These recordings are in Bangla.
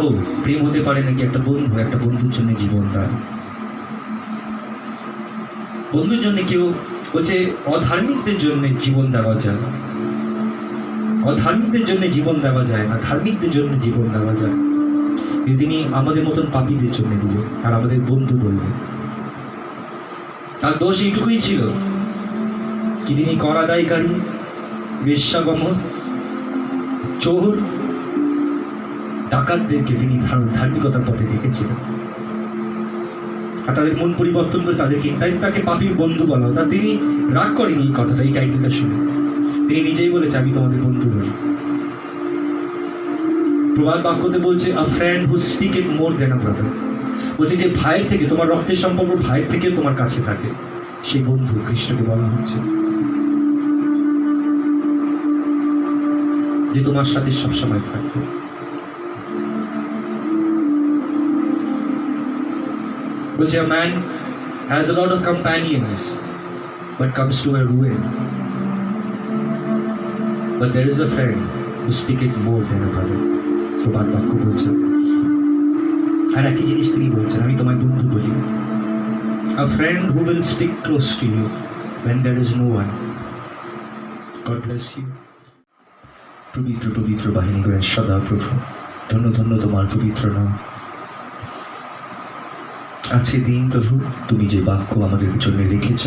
বড় প্রেম হতে পারে নাকি একটা বন্ধুর জন্য জীবন দেয়। বন্ধুর জন্য কেউ বলছে অধার্মিকদের জন্য জীবন দেওয়া যায়, অধার্মিকদের জন্য জীবন দেওয়া যায় না, ধার্মিকদের জন্য জীবন দেওয়া যায়। তিনি আমাদের মতন পাপীদের জন্য দিল আর আমাদের বন্ধু বলবে। তার দোষ এইটুকুই ছিল কি তিনি কর আদায়কারী, বেশ্যাগমন, চোর, ডাকাতদেরকে তিনি ধার্মিকতার পথে রেখেছিলেন আর তাদের মন পরিবর্তন করে তাদেরকে, তাই তাকে পাপীর বন্ধু বলা হতো। তিনি রাগ করেনি এই কথাটা, এই টাইটেলটা শুনে। তিনি নিজেই বলেছে আমি তোমাদের বন্ধু হই। প্রবাদ বাক্যতে বলছে আ ফ্রেন্ড হু স্টিকেড মোর দেন আ ব্রাদার, বলছে যে ভাইয়ের থেকে, তোমার রক্তের সম্পর্ক ভাইয়ের থেকেও তোমার কাছে থাকে, সেই বন্ধু কৃষ্ণকে বলা হচ্ছে, যে তোমার সাথে সবসময় থাকবে। বলছে a man has a lot of companions but comes to a ruin, but there is a friend who sticketh more than a brother. প্রবাদ বাক্য বলছে। আর একই জিনিস তিনি বলছেন আমি তোমায় বন্ধু বলি, a friend who will stick close to you when there is no one. God bless you. পবিত্র পবিত্র বাহিনী করে সদা প্রভু, ধন্য ধন্য তোমার পবিত্র নাম। আছে দিন প্রভু, তুমি যে বাক্য আমাদের জন্য রেখেছ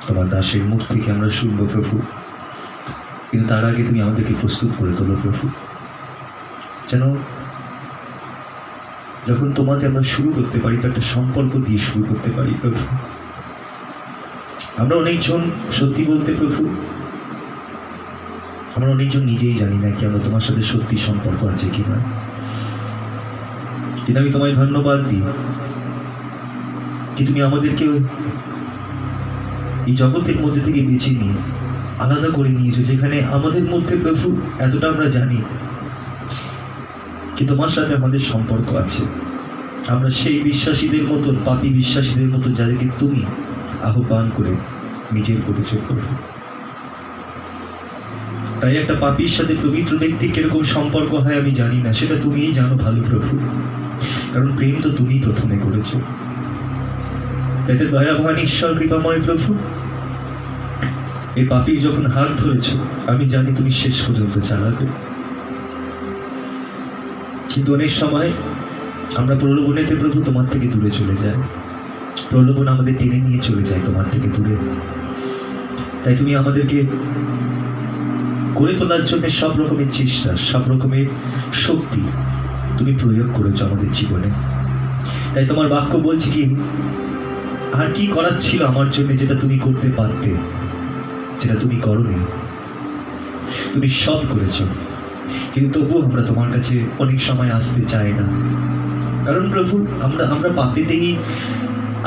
তোমার দাসের মুখ থেকে আমরা শুনবো প্রভু, কিন্তু তার আগে তুমি আমাদেরকে প্রস্তুত করে তোলো প্রভু, যেন যখন তোমাতে আমরা শুরু করতে পারি তো একটা সম্পর্ক দিয়ে শুরু করতে পারি প্রভু। আমরা অনেকজন সত্যি বলতে প্রভু, আমরা অনেকজন নিজেই জানি না কি আমরা তোমার সাথে সত্যি সম্পর্ক আছে কিনা, কিন্তু আমি তোমায় ধন্যবাদ দিই কি তুমি আমাদেরকে এই জগতের মধ্যে থেকে বেছে নিয়ে আলাদা করে নিয়েছো, যেখানে আমাদের মধ্যে প্রভু এতটা আমরা জানি কি তোমার সাথে আমাদের সম্পর্ক আছে। আমরা সেই বিশ্বাসীদের মতন, পাপী বিশ্বাসীদের মতন, যাদেরকে তুমি আহ্বান করে নিজের পরিচয় করবে। তাই একটা পাপীর সাথে পবিত্র ব্যক্তির কিরকম সম্পর্ক হয় আমি জানি না, সেটা তুমিই জানো ভালো প্রভু, কারণ প্রেম তো তুমি প্রথমে করেছো। তাইতে দয়াবান ঈশ্বর কৃপাময় প্রভু, এই পাপীর যখন হাত ধরেছ আমি জানি তুমি শেষ পর্যন্ত চালাবে। কিন্তু অনেক সময় আমরা প্রলোভনেতে প্রভু তোমার থেকে দূরে চলে যাই, প্রলোভন আমাদের টেনে নিয়ে চলে যায় তোমার থেকে দূরে। তাই তুমি আমাদেরকে করে তোলার জন্য সব রকমের চেষ্টা, সব রকমের শক্তি তুমি প্রয়োগ করেছো আমাদের জীবনে। তাই তোমার বাক্য বলছে কি আর কি করার ছিল আমার জন্য যেটা তুমি করতে পারতে, যেটা তুমি করোনি। তুমি সব করেছো, কিন্তু তবুও আমরা তোমার কাছে অনেক সময় আসতে চাই না, কারণ প্রভু আমরা পাপেতেই,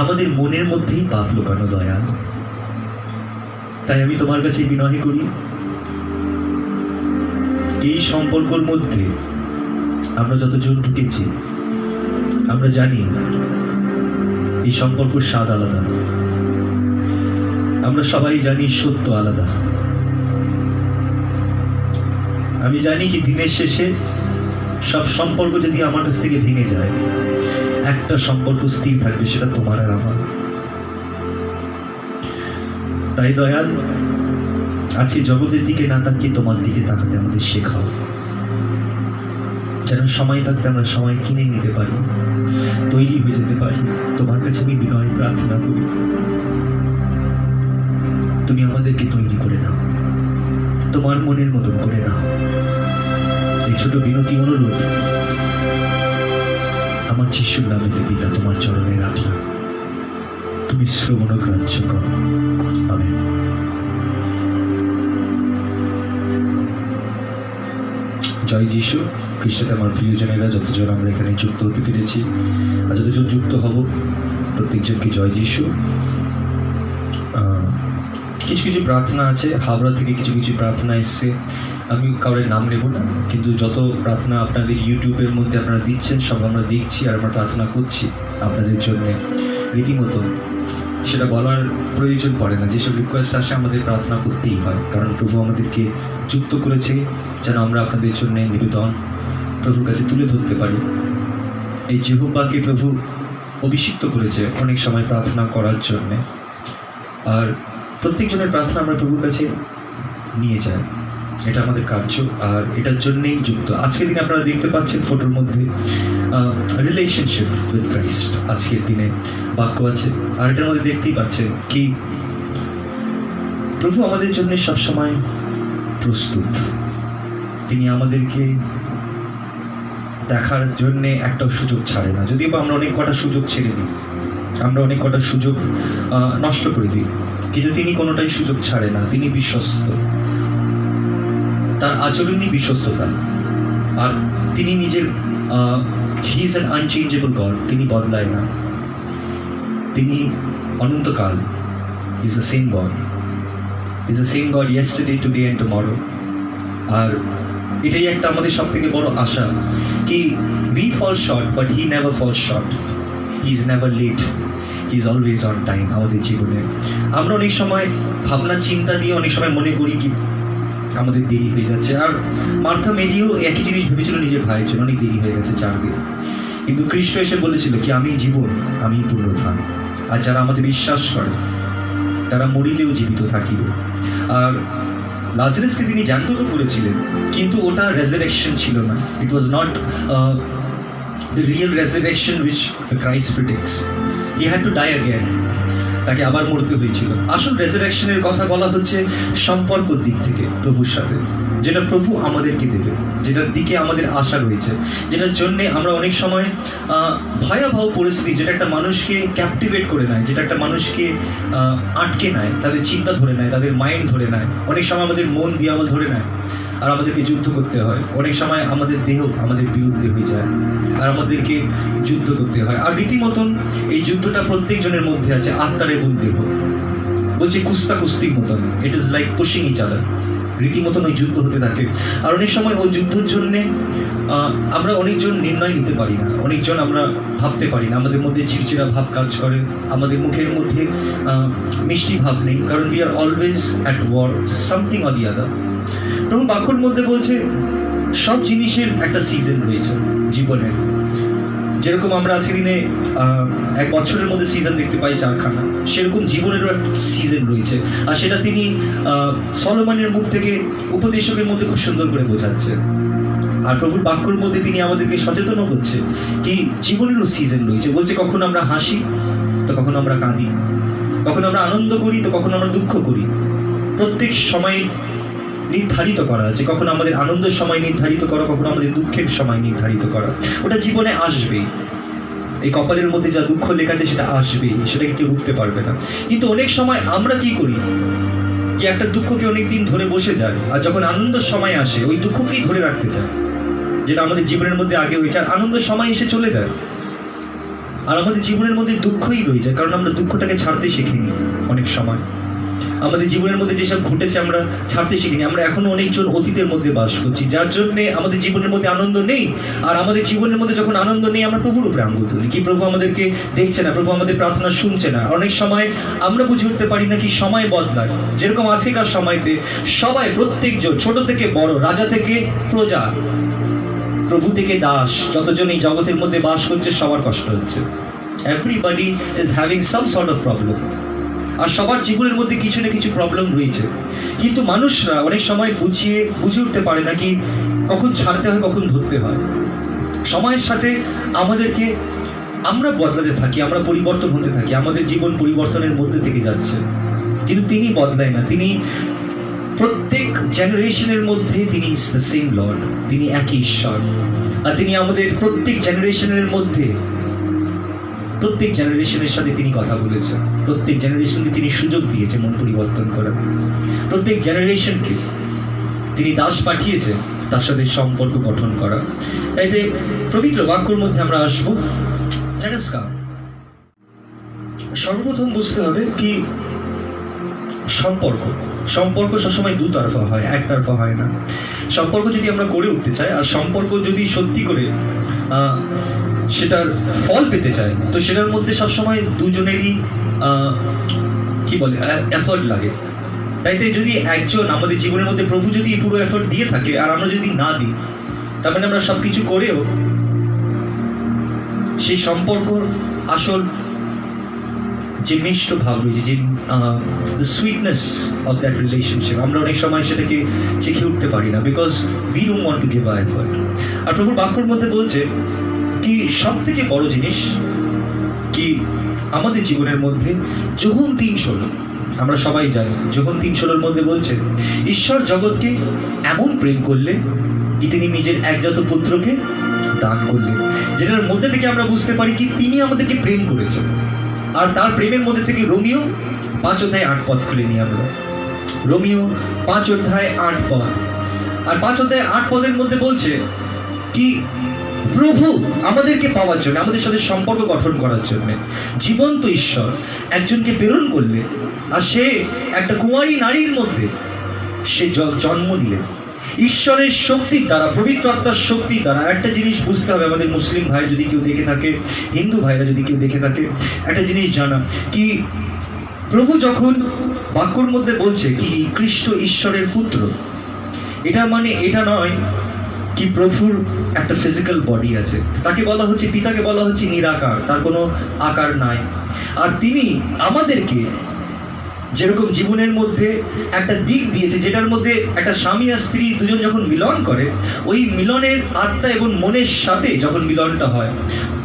আমাদের মনের মধ্যেই পাপ লুকানো দয়াল। তাই আমি তোমার কাছে বিনয় করি, এই সম্পর্কের মধ্যে আমরা যতজন ঢুকেছি আমরা জানি এই সম্পর্ক স্বাদ আলাদা, আমরা সবাই জানি সত্য আলাদা। আমি জানি কি দিনের শেষে সব সম্পর্ক যদি আমার কাছ থেকে ভেঙে যায়, একটা সম্পর্ক স্থির থাকবে, সেটা তোমার আর আমার। তাই দয়াল আজকে জগতের দিকে না তাকিয়ে তোমার দিকে তাকাতে আমাদের শেখাও, যেন সময় থাকতে আমরা সময় কিনে নিতে পারি, তৈরি হয়ে যেতে পারি। তোমার কাছে আমি বিনয় প্রার্থনা করি, তুমি আমাদেরকে তৈরি করে নাও, তোমার মনের মতন করে নাও। এই ছোট বিনতি অনুরোধ আমার যিশুর নামেতে পিতা তোমার চরণে রাখলাম, তুমি শ্রবণ গ্রাহ্য করো। আমেন। জয় যিশু। খ্রিস্টতে আমার প্রিয়জনেরা, যতজন আমরা এখানে যুক্ত হতে পেরেছি আর যতজন যুক্ত হব, প্রত্যেকজনকে জয় যিশু। কিছু কিছু প্রার্থনা আছে, হাওড়া থেকে কিছু কিছু প্রার্থনা এসছে, আমি কারোর নাম নেব না, কিন্তু যত প্রার্থনা আপনাদের ইউটিউবের মধ্যে আপনারা দিচ্ছেন সব আমরা দেখছি আর আমরা প্রার্থনা করছি আপনাদের জন্য রীতিমতো। সেটা বলার প্রয়োজন পড়ে না, যেসব রিকোয়েস্ট আসে আমাদের প্রার্থনা করতেই হয়, কারণ প্রভু আমাদেরকে যুক্ত করেছে যেন আমরা আপনাদের জন্য নিবেদন প্রভুর কাছে তুলে ধরতে পারি। এই জিহ্বাকে প্রভু অভিষিক্ত করেছে অনেক সময় প্রার্থনা করার জন্যে। আর প্রত্যেকজনের প্রার্থনা আমরা প্রভুর কাছে নিয়ে যাই, এটা আমাদের কার্য, আর এটার জন্যেই যুক্ত। আজকের দিনে আপনারা দেখতে পাচ্ছেন ফটোর মধ্যে রিলেশনশিপ উইথ ক্রাইস্ট, আজকের দিনে বাক্য আছে, আর এটার মধ্যে দেখতেই পাচ্ছেন কি প্রভু আমাদের জন্য সবসময় প্রস্তুত। তিনি আমাদেরকে দেখার জন্যে একটা সুযোগ ছাড়ে না, যদিও বা আমরা অনেক কটা সুযোগ ছেড়ে দিই, আমরা অনেক কটা সুযোগ নষ্ট করে দিই, কিন্তু তিনি কোনোটাই সুযোগ ছাড়ে না। তিনি বিশ্বস্ত, তার আচরণই বিশ্বস্ততা। আর তিনি নিজের he is an unchangeable God, তিনি বদলায় না, তিনি অনন্তকাল। Is the same God, is the same God yesterday, today and tomorrow. আর এটাই একটা আমাদের সব থেকে বড় আশা, কি we fall short but he never fall short, he is never late, he is always on time. আমাদের জীবনে আমরা অনেক সময় ভাবনা চিন্তা দিয়ে অনেক সময় মনে করি কি আমাদের দেরি হয়ে যাচ্ছে। আর মার্থা মেরিও একই জিনিস ভেবেছিল নিজের ভাইয়ের জন্য, অনেক দেরি হয়ে গেছে 4 দিন, কিন্তু খ্রিস্ট এসে বলেছিল কি আমি জীবন, আমি পুনরুত্থান, আর যারা আমাদের বিশ্বাস করে তারা মরিলেও জীবিত থাকিবে। আর লাজারাসকে তিনি জানত তো করেছিলেন, কিন্তু ওটা রেজারেকশন ছিল না। It was not the real resurrection which the Christ predicts. He had to die again, তাকে আবার মরতে হয়েছিল। আসল রেজারেকশনের কথা বলা হচ্ছে সম্পর্কর দিক থেকে প্রভুর সাথে, যেটা প্রভু আমাদেরকে দেবে, যেটার দিকে আমাদের আশা রয়েছে, যেটার জন্যে আমরা অনেক সময় ভয়াবহ পরিস্থিতি, যেটা একটা মানুষকে ক্যাপটিভেট করে নেয়, যেটা একটা মানুষকে আটকে নেয়, তাদের চিন্তা ধরে নেয়, তাদের মাইন্ড ধরে নেয়। অনেক সময় আমাদের মন দিয়াবল ধরে নেয়, আর আমাদেরকে যুদ্ধ করতে হয়। অনেক সময় আমাদের দেহ আমাদের বিরুদ্ধে হয়ে যায়, আর আমাদেরকে যুদ্ধ করতে হয়। আর রীতিমতন এই যুদ্ধটা প্রত্যেকজনের মধ্যে আছে, আত্মার এবং দেহ। বলছে কুস্তির মতন, it is like pushing each other, রীতিমতন ওই যুদ্ধ হতে থাকে। আর অনেক সময় ওই যুদ্ধের জন্যে আমরা অনেকজন নির্ণয় নিতে পারি না, অনেকজন আমরা ভাবতে পারি না, আমাদের মধ্যে চিড়চিড়া ভাব কাজ করে, আমাদের মুখের মধ্যে মিষ্টি ভাব নেই, কারণ we are always at war something or the other. প্রভু বাক্যর মধ্যে বলছে সব জিনিসের একটা সিজন রয়েছে জীবনের। যেরকম আমরা আজকের দিনে এক বছরের মধ্যে সিজন দেখতে পাই 4খানা, সেরকম জীবনেরও একটা সিজন রয়েছে। আর সেটা তিনি সলোমনের মুখ থেকে উপদেশকের মধ্যে খুব সুন্দর করে বোঝাচ্ছে। আর প্রভুর বাক্যর মধ্যে তিনি আমাদেরকে সচেতনও করছে কি জীবনেরও সিজন রয়েছে। বলছে কখনো আমরা হাসি তো কখনো আমরা কাঁদি, কখনো আমরা আনন্দ করি তো কখনো আমরা দুঃখ করি। প্রত্যেক সময় নির্ধারিত করা আছে, কখনো আমাদের আনন্দের সময় নির্ধারিত করা, কখনো আমাদের দুঃখের সময় নির্ধারিত করা। ওটা জীবনে আসবেই, এই কপালের মধ্যে যা দুঃখ লেখা আছে সেটা আসবেই, সেটাকে কেউ রুখতে পারবে না। কিন্তু অনেক সময় আমরা কি করি, কি একটা দুঃখকে অনেক দিন ধরে বসে যায়, আর যখন আনন্দের সময় আসে ওই দুঃখকেই ধরে রাখতে চায়, যেটা আমাদের জীবনের মধ্যে আগে হয়েছে। আর আনন্দের সময় এসে চলে যায়, আর আমাদের জীবনের মধ্যে দুঃখই রয়ে যায়, কারণ আমরা দুঃখটাকে ছাড়তে শিখিনি। অনেক সময় আমাদের জীবনের মধ্যে যেসব ঘটেছে আমরা ছাড়তে শিখিনি। আমরা এখনো অনেকজন অতীতের মধ্যে বাস করছি, যার জন্য আমাদের জীবনের মধ্যে আনন্দ নেই। আর আমাদের জীবনের মধ্যে যখন আনন্দ নেই, আমরা প্রভুর উপরে আঙ্গুল তুলি কি প্রভু আমাদেরকে দেখছে না, প্রভু আমাদের প্রার্থনা শুনছে না। অনেক সময় আমরা বুঝে উঠতে পারি না কি সময় বদলায়। যেরকম আজকেকার সময়তে সবাই, প্রত্যেকজন, ছোট থেকে বড়, রাজা থেকে প্রজা, প্রভু থেকে দাস, যতজন এই জগতের মধ্যে বাস করছে সবার কষ্ট হচ্ছে। Everybody is having some sort of problem, আর সবার জীবনের মধ্যে কিছু না কিছু প্রবলেম রয়েছে। কিন্তু মানুষরা অনেক সময় বুঝে উঠতে পারে না কি কখন ছাড়তে হয়, কখন ধরতে হয়। সময়ের সাথে আমাদেরকে আমরা বদলাতে থাকি, আমরা পরিবর্তন হতে থাকি, আমাদের জীবন পরিবর্তনের মধ্যে থেকে যাচ্ছে। কিন্তু তিনি বদলায় না, তিনি প্রত্যেক জেনারেশনের মধ্যে তিনি ইজ দ্য সেম লর্ড, তিনি একই ঈশ্বর। আর তিনি আমাদের প্রত্যেক জেনারেশনের মধ্যে, প্রত্যেক জেনারেশনের সাথে তিনি কথা বলেছেন, প্রত্যেক জেনারেশনকে তিনি সুযোগ দিয়েছে মন পরিবর্তন করার। প্রত্যেক জেনারেশনকে তিনি দাস পাঠিয়েছেন তার সাথে সম্পর্ক গঠন করা। তাই যে পবিত্র বাক্যর মধ্যে আমরা আসবো। সর্বপ্রথম বুঝতে হবে কি সম্পর্ক সবসময় দুতরফা হয়, একতরফা হয় না। সম্পর্ক যদি আমরা গড়ে উঠতে চাই, আর সম্পর্ক যদি সত্যি করে সেটার ফল পেতে চায়, তো সেটার মধ্যে সবসময় দুজনেরই কি বলে এফোর্ট লাগে। তাই যদি একজন আমাদের জীবনের মধ্যে প্রভু যদি পুরো এফোর্ট দিয়ে থাকে আর আমরা যদি না দিই, তার মানে আমরা সব কিছু করেও সেই সম্পর্ক আসল যে মিষ্ট ভাব রয়েছে, যে the sweetness of that relationship, আমরা অনেক সময় সেটাকে চেখে উঠতে পারি না, because we don't want to give a effort. আর প্রভুর বাক্যর মধ্যে বলছে কি সব থেকে বড় জিনিস কি আমাদের জীবনের মধ্যে যোহন 3:16, আমরা সবাই জানি যোহন 3:16 মধ্যে বলছে ঈশ্বর জগৎকে এমন প্রেম করলেন কি তিনি নিজের একজাত পুত্রকে দান করলেন, যেটার মধ্যে থেকে আমরা বুঝতে পারি কি তিনি আমাদেরকে প্রেম করেছেন। আর তার প্রেমের মধ্যে থেকে রোমিও 5:8 খুলে নিই আমরা। রোমিও 5:8, আর 5:8 মধ্যে বলছে কি প্রভু আমাদেরকে পাওয়ার জন্য, আমাদের সাথে সম্পর্ক গঠন করার জন্য জীবন্ত ঈশ্বর একজনকে প্রেরণ করলে, আর সে একটা কুঁয়ারি নারীর মধ্যে সে জন্ম নিলেন ঈশ্বরের শক্তির দ্বারা, পবিত্র আত্মার শক্তির দ্বারা। একটা জিনিস বুঝতে হবে আমাদের মুসলিম ভাই যদি কেউ দেখে থাকে, হিন্দু ভাইরা যদি কেউ দেখে থাকে, একটা জিনিস জানা কি প্রভু যখন বাক্যর মধ্যে বলছে কি খ্রিস্ট ঈশ্বরের পুত্র, এটা মানে এটা নয় কি প্রভুর একটা ফিজিক্যাল বডি আছে, তাকে বলা হচ্ছে, পিতাকে বলা হচ্ছে নিরাকার, তার কোনো আকার নাই। আর তিনি আমাদেরকে যেরকম জীবনের মধ্যে একটা দিক দিয়েছে, যেটার মধ্যে একটা স্বামী আর স্ত্রী দুজন যখন মিলন করে, ওই মিলনের আত্মা এবং মনের সাথে যখন মিলনটা হয়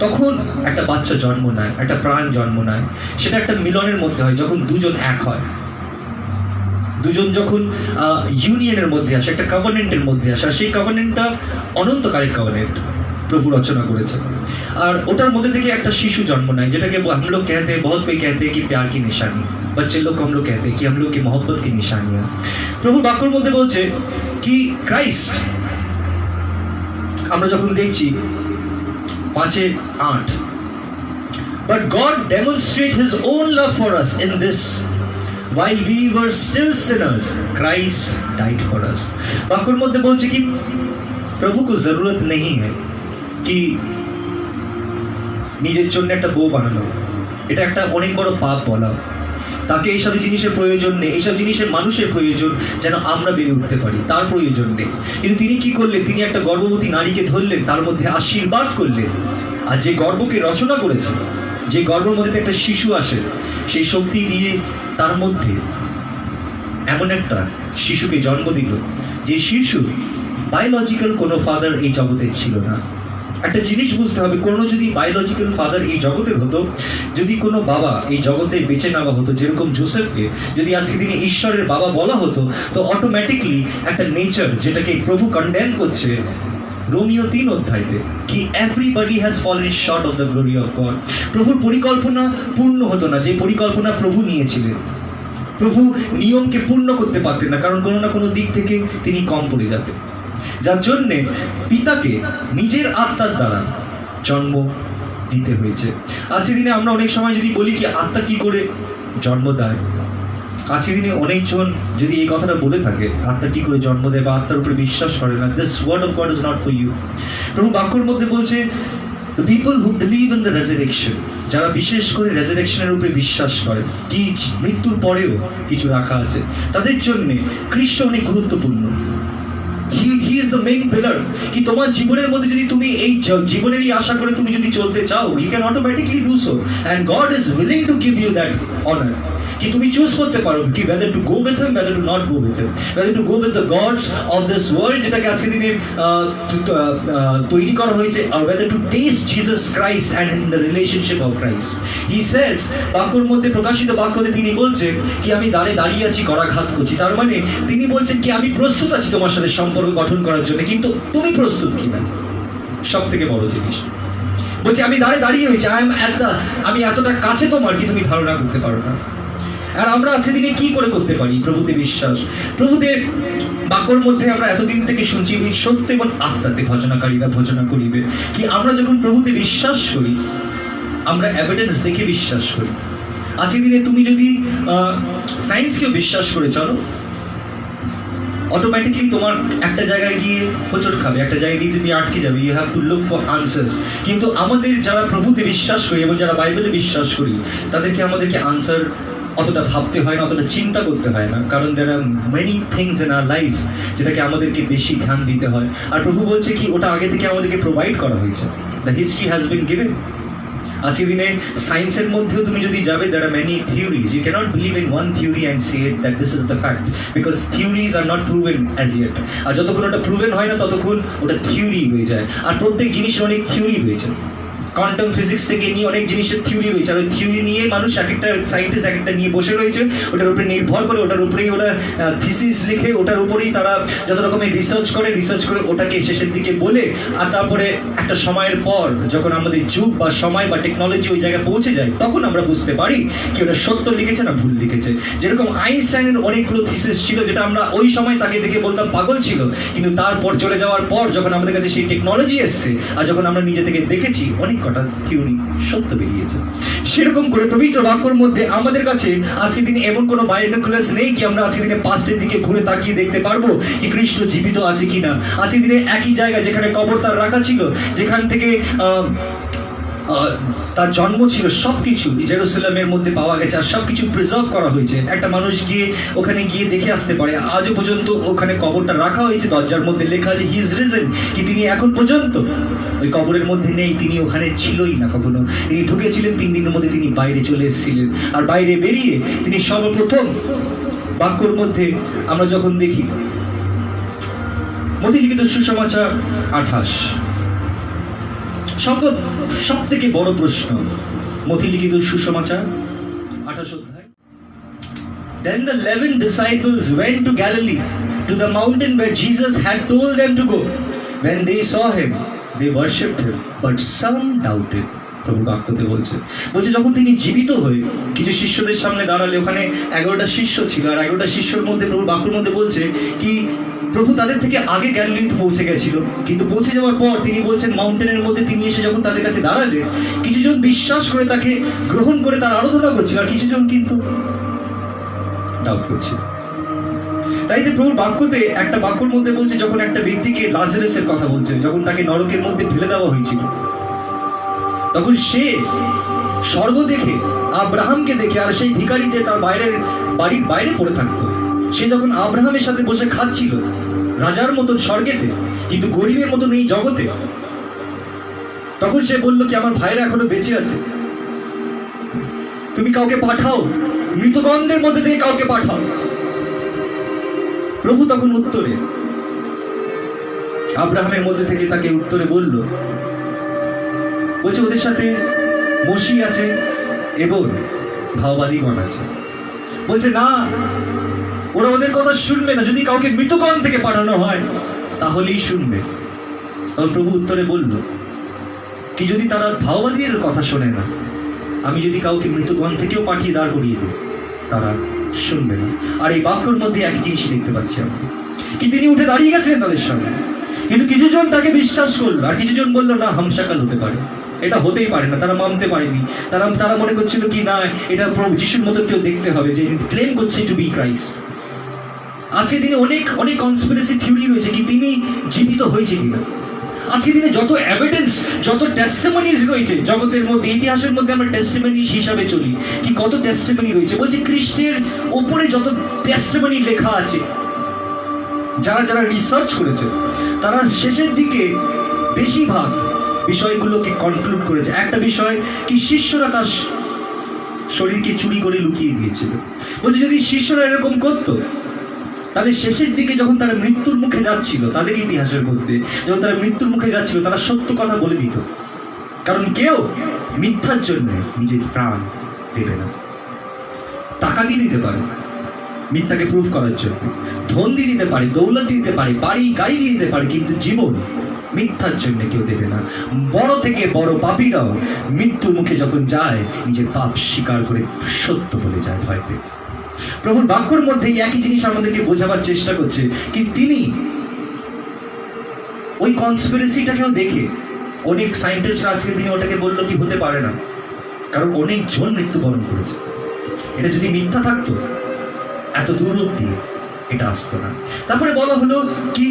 তখন একটা বাচ্চা জন্ম নেয়, একটা প্রাণ জন্ম নেয়। সেটা একটা মিলনের মধ্যে হয়, যখন দুজন এক হয়, দুজন যখন ইউনিয়নের মধ্যে আসে, একটা কভার্নেন্টের মধ্যে আসে। আর সেই কভার্নেন্টটা অনন্তকালের কভার্নেন্ট প্রভু রচনা করেছে। আর ওটার মধ্যে থেকে একটা শিশু জন্ম নেয়, যেটাকে हम लोग कहते हैं, बहुत कोई कहते हैं कि प्यार की निशानी, बच्चे लोग को हम लोग कहते हैं कि हम लोग की मोहब्बत की निशानी है। প্রভু বাক্যের মধ্যে বলছে কি ক্রাইস্ট, আমরা যখন দেখছি 5:8, but God demonstrate his own love for us in this, while we were still sinners Christ died for us। বাক্যের মধ্যে বলছে কি প্রভু को जरूरत नहीं है কি নিজের জন্য একটা বউ বানানো, এটা একটা অনেক বড় পাপ বলা। তাকে এইসব জিনিসের প্রয়োজন নেই, এইসব জিনিসের মানুষের প্রয়োজন যেন আমরা বেড়ে উঠতে পারি, তার প্রয়োজন নেই। কিন্তু তিনি কি করলেন, তিনি একটা গর্ভবতী নারীকে ধরলেন, তার মধ্যে আশীর্বাদ করলেন। আর যে গর্ভকে রচনা করেছে, যে গর্ভের মধ্যে একটা শিশু আসে, সেই শক্তি দিয়ে তার মধ্যে এমন একটা শিশুকে জন্ম দিল, যে শিশু বায়োলজিক্যাল কোনো ফাদার এই জগতে ছিল না। একটা জিনিস বুঝতে হবে, কোনো যদি বায়োলজিক্যাল ফাদার এই জগতের হতো, যদি কোনো বাবা এই জগতে বেঁচে নেওয়া হতো, যেরকম জোসেফকে যদি আজকে দিনে ঈশ্বরের বাবা বলা হতো, তো অটোমেটিকলি একটা নেচার যেটাকে প্রভু কন্ডেম করছে রোমিও 3 কি everybody has fallen short of the glory of god. প্রভুর পরিকল্পনা পূর্ণ হতো না, যে পরিকল্পনা প্রভু নিয়েছিলেন। প্রভু নিয়মকে পূর্ণ করতে পারতেন না, কারণ কোনো না কোনো দিক থেকে তিনি কম পড়ে যেতেন, যার জন্যে পিতাকে নিজের আত্মার দ্বারা জন্ম দিতে হয়েছে। আজকের দিনে আমরা অনেক সময় যদি বলি কি আত্মা কি করে জন্ম দেয়, আজকের দিনে অনেকজন যদি এই কথাটা বলে থাকে আত্মা কি করে জন্ম দেয় বা আত্মার উপরে বিশ্বাস করে না, this word of God is not for you. প্রভু বাক্যের মধ্যে বলছে the people who believe in the resurrection, যারা বিশেষ করে রেজারেকশনের উপরে বিশ্বাস করে কি মৃত্যুর পরেও কিছু রাখা আছে, তাদের জন্য খ্রিস্ট অনেক গুরুত্বপূর্ণ। He is the main pillar কি তোমার জীবনের মধ্যে যদি তুমি এই জীবনেরই আশা করে তুমি যদি চলতে চাও, you can automatically do so, and God is willing to give you that honor কি তুমি চুজ করতে পারো কি whether to go with him, whether to not go with him, whether to go with the gods of this world যেটাকে আজকে দিনে তৈরি করা হয়েছে, or whether to taste Jesus Christ and in the relationship of Christ. He says বাক্যের মধ্যে প্রকাশিত বাক্যতে তিনি বলছেন কি আমি দাঁড়িয়ে আছি, করাঘাত করছি। তার মানে তিনি বলছেন কি আমি প্রস্তুত আছি তোমার সাথে সম্পর্ক গঠন করার জন্য, কিন্তু তুমি প্রস্তুত কিনা, সব থেকে বড় জিনিস। বলছে আমি দাঁড়িয়ে হয়েছি, আমি এতটা কাছে তোমার কি তুমি ধারণা করতে পারো না। আর আমরা আজকে দিনে কি করে করতে পারি প্রভুতে বিশ্বাস? প্রভুতে বাক্যর মধ্যে আমরা এতদিন থেকে শুনছি সত্য এবং আত্মাতে ভজনাকারীরা ভজনা করিবে কি আমরা যখন প্রভুতে বিশ্বাস করি আমরা এভিডেন্স দেখে বিশ্বাস করি। আজকে দিনে তুমি যদি সায়েন্সকেও বিশ্বাস করে চলো, অটোমেটিকলি তোমার একটা জায়গায় গিয়ে হোঁচট খাবে, একটা জায়গায় গিয়ে তুমি আটকে যাবে, you have to look for answers. কিন্তু আমাদের যারা প্রভুতে বিশ্বাস করি এবং যারা বাইবেলে বিশ্বাস করি তাদেরকে আমাদেরকে আনসার অতটা ভাবতে হয় না, অতটা চিন্তা করতে হয় না, কারণ there are many things in our life যেটাকে আমাদেরকে বেশি ধ্যান দিতে হয়। আর প্রভু বলছে কি ওটা আগে থেকে আমাদেরকে প্রোভাইড করা হয়েছে, the history has been given. আজকে দিনে সায়েন্সের মধ্যেও তুমি যদি যাবে, there are many theories. You cannot believe in one theory and say it that this is the fact, because theories are not proven as yet. আর যতক্ষণ ওটা প্রুভেন হয় না ততক্ষণ ওটা থিওরি হয়ে যায়। আর প্রত্যেক জিনিসের অনেক থিওরি রয়েছে, কোয়ান্টাম ফিজিক্স থেকে নিয়ে অনেক জিনিসের থিওরি রয়েছে। আর ওই থিওরি নিয়ে মানুষ এক একটা সায়েন্টিস্ট এক একটা নিয়ে বসে রয়েছে, ওটার উপরে নির্ভর করে, ওটার উপরেই ওরা থিসিস লিখে, ওটার উপরেই তারা যত রকমের রিসার্চ করে ওটাকে শেষের দিকে বলে, আর তারপরে একটা সময়ের পর যখন আমাদের যুগ বা সময় বা টেকনোলজি ওই জায়গায় পৌঁছে যায়, তখন আমরা বুঝতে পারি কি ওটা সত্য লিখেছে না ভুল লিখেছে। যেরকম আইনস্টাইনের অনেকগুলো থিসিস ছিল যেটা আমরা ওই সময় তাকে দেখে বলতাম পাগল ছিল, কিন্তু তারপর চলে যাওয়ার পর যখন আমাদের কাছে সেই টেকনোলজি এসছে আর যখন আমরা নিজে থেকে দেখেছি, অনেক কটা থিওরি সত্য বেরিয়েছে। সেরকম করে পবিত্র বাক্যর মধ্যে আমাদের কাছে আজকের দিনে এমন কোনো বায়োনোকুলাস নেই কি আমরা আজকের দিনে পাস্টের দিকে ঘুরে তাকিয়ে দেখতে পারবো কি খ্রিস্ট জীবিত আছে কিনা। আজকের দিনে একই জায়গায় যেখানে কবর তার রাখা ছিল, যেখান থেকে তার জন্ম ছিল, সবকিছু জেরুসালেমের মধ্যে পাওয়া গেছে আর সবকিছু প্রিজার্ভ করা হয়েছে। একটা মানুষ গিয়ে ওখানে গিয়ে দেখে আসতে পারে। আজও পর্যন্ত ওখানে কবরটা রাখা হয়েছে, দরজার মধ্যে লেখা আছে হি ইজ রিজেন, কি তিনি এখন পর্যন্ত ওই কবরের মধ্যে নেই, তিনি ওখানে ছিলই না কখনো। তিনি ঢুকেছিলেন, 3 দিনের মধ্যে তিনি বাইরে চলে এসেছিলেন। আর বাইরে বেরিয়ে তিনি সর্বপ্রথম বাক্যর মধ্যে আমরা যখন দেখি মথি লিখিত সুসমাচার 28, সব থেকে বড় প্রশ্ন, মথি লিখিত সুসমাচার 28 অধ্যায়। Then the 11 disciples went to Galilee, to the mountain where Jesus had told them to go. When they saw him, they worshipped him, but some doubted. প্রভু বাক্যতে বলছে যখন তিনি জীবিত হয়ে কিছু শিষ্যদের সামনে দাঁড়ালে, ওখানে 11টা শিষ্য ছিল, আর 11টা শিষ্যর মধ্যে প্রভু বাক্যের মধ্যে বলছে কি প্রভু তাদের থেকে আগে গ্যালিলিতে পৌঁছে গেছিল, কিন্তু পৌঁছে যাওয়ার পর তিনি বলছেন মাউন্টেনের মধ্যে তিনি এসে যখন তাদের কাছে দাঁড়ালেন, কিছুজন বিশ্বাস করে তাকে গ্রহণ করে তার আরাধনা করছিল, আর কিছুজন কিন্তু ডাউট করছিল। তাই তো প্রভুর বাক্যতে একটা বাক্যর মধ্যে বলছে, যখন একটা ব্যক্তিকে লাজারাসের কথা বলছে, যখন তাকে নরকের মধ্যে ফেলে দেওয়া হয়েছিল, তখন সে স্বর্গ দেখে, আব্রাহামকে দেখে, আর সেই ভিখারি যে তার বাড়ির বাইরে পড়ে থাকতো, সে যখন আব্রাহামের সাথে বসে খাচ্ছিল রাজার মতন স্বর্গেতে, কিন্তু গরিবের মতন এই জগতে, তখন সে বলল কি আমার ভাইরা এখনো বেঁচে আছে, তুমি কাউকে পাঠাও, মৃতগন্ধের মধ্যে থেকে কাউকে পাঠাও। প্রভু তখন উত্তরে আব্রাহামের মধ্যে থেকে তাকে উত্তরে বলছে ওদের সাথে মসি আছে এবং ভাওবাদীগণ আছে। বলছে না, ওরা ওদের কথা শুনবে না, যদি কাউকে মৃতগণ থেকে পাঠানো হয় তাহলেই শুনবে। তখন প্রভু উত্তরে বলল কি যদি তারা ভাওবাদীর কথা শোনে না, আমি যদি কাউকে মৃতগণ থেকেও পাঠিয়ে দাঁড় করিয়ে দিই, তারা শুনবে না। আর এই বাক্যের মধ্যে একই জিনিসই দেখতে পাচ্ছি আমরা, কি তিনি উঠে দাঁড়িয়ে গেছিলেন তাদের সামনে, কিন্তু কিছুজন তাকে বিশ্বাস করলো আর কিছুজন বললো না হামশাকাল হতে পারে, এটা হতেই পারে না, তারা মানতে পারেনি। তারা মনে করছিল কি না এটা প্রভু যিশুর মতো কেউ দেখতে হবে যে ক্লেম করছে টু বি ক্রাইস্ট। আজকের দিনে অনেক কনস্পিরেসি থিওরি রয়েছে কি তিনি জীবিত হয়েছে কিনা। আজকের দিনে যত এভিডেন্স, যত টেস্টিমনিজ রয়েছে জগতের মধ্যে, ইতিহাসের মধ্যে আমরা টেস্টিমনি হিসাবে চলি, কি কত টেস্টিমনি রয়েছে। বলছে খ্রিস্টের ওপরে যত টেস্টিমনি লেখা আছে, যারা রিসার্চ করেছে, তারা শেষের দিকে বেশিরভাগ বিষয়গুলোকে কনক্লুড করেছে। একটা বিষয় কি শিষ্যরা তার শরীরকে চুরি করে লুকিয়ে দিয়েছিল। বলছে যদি শিষ্যরা এরকম করতো, তাহলে শেষের দিকে যখন তারা মৃত্যুর মুখে যাচ্ছিল, তাদের ইতিহাসের মধ্যে যখন তারা মৃত্যুর মুখে যাচ্ছিল, তারা সত্য কথা বলে দিত। কারণ কেউ মিথ্যার জন্য নিজের প্রাণ দেবে না। টাকা দিয়ে দিতে পারে মিথ্যাকে প্রুফ করার জন্য, ধন দিয়ে দিতে পারে, দৌলত দিয়ে দিতে পারে, বাড়ি গাড়ি দিয়ে দিতে পারে, কিন্তু জীবন মিথ্যার জন্য কেউ দেবে না। বড় থেকে বড় পাপীরাও মৃত্যুর মুখে যখন যায়, নিজের পাপ স্বীকার করে সত্য বলে যায় ভয় পেয়ে। প্রভুর বাক্যর মধ্যে একই জিনিস আমাদেরকে বোঝাবার চেষ্টা করছে কি তিনি ওই কনস্পিরেসিটাকেও দেখে অনেক সায়েন্টিস্টরা আজকে তিনি ওটাকে বললো কি হতে পারে না, কারণ অনেকজন মৃত্যুবরণ করেছে। এটা যদি মিথ্যা থাকতো এত দূর অব্দি এটা আসতো না। তারপরে বলা হলো কি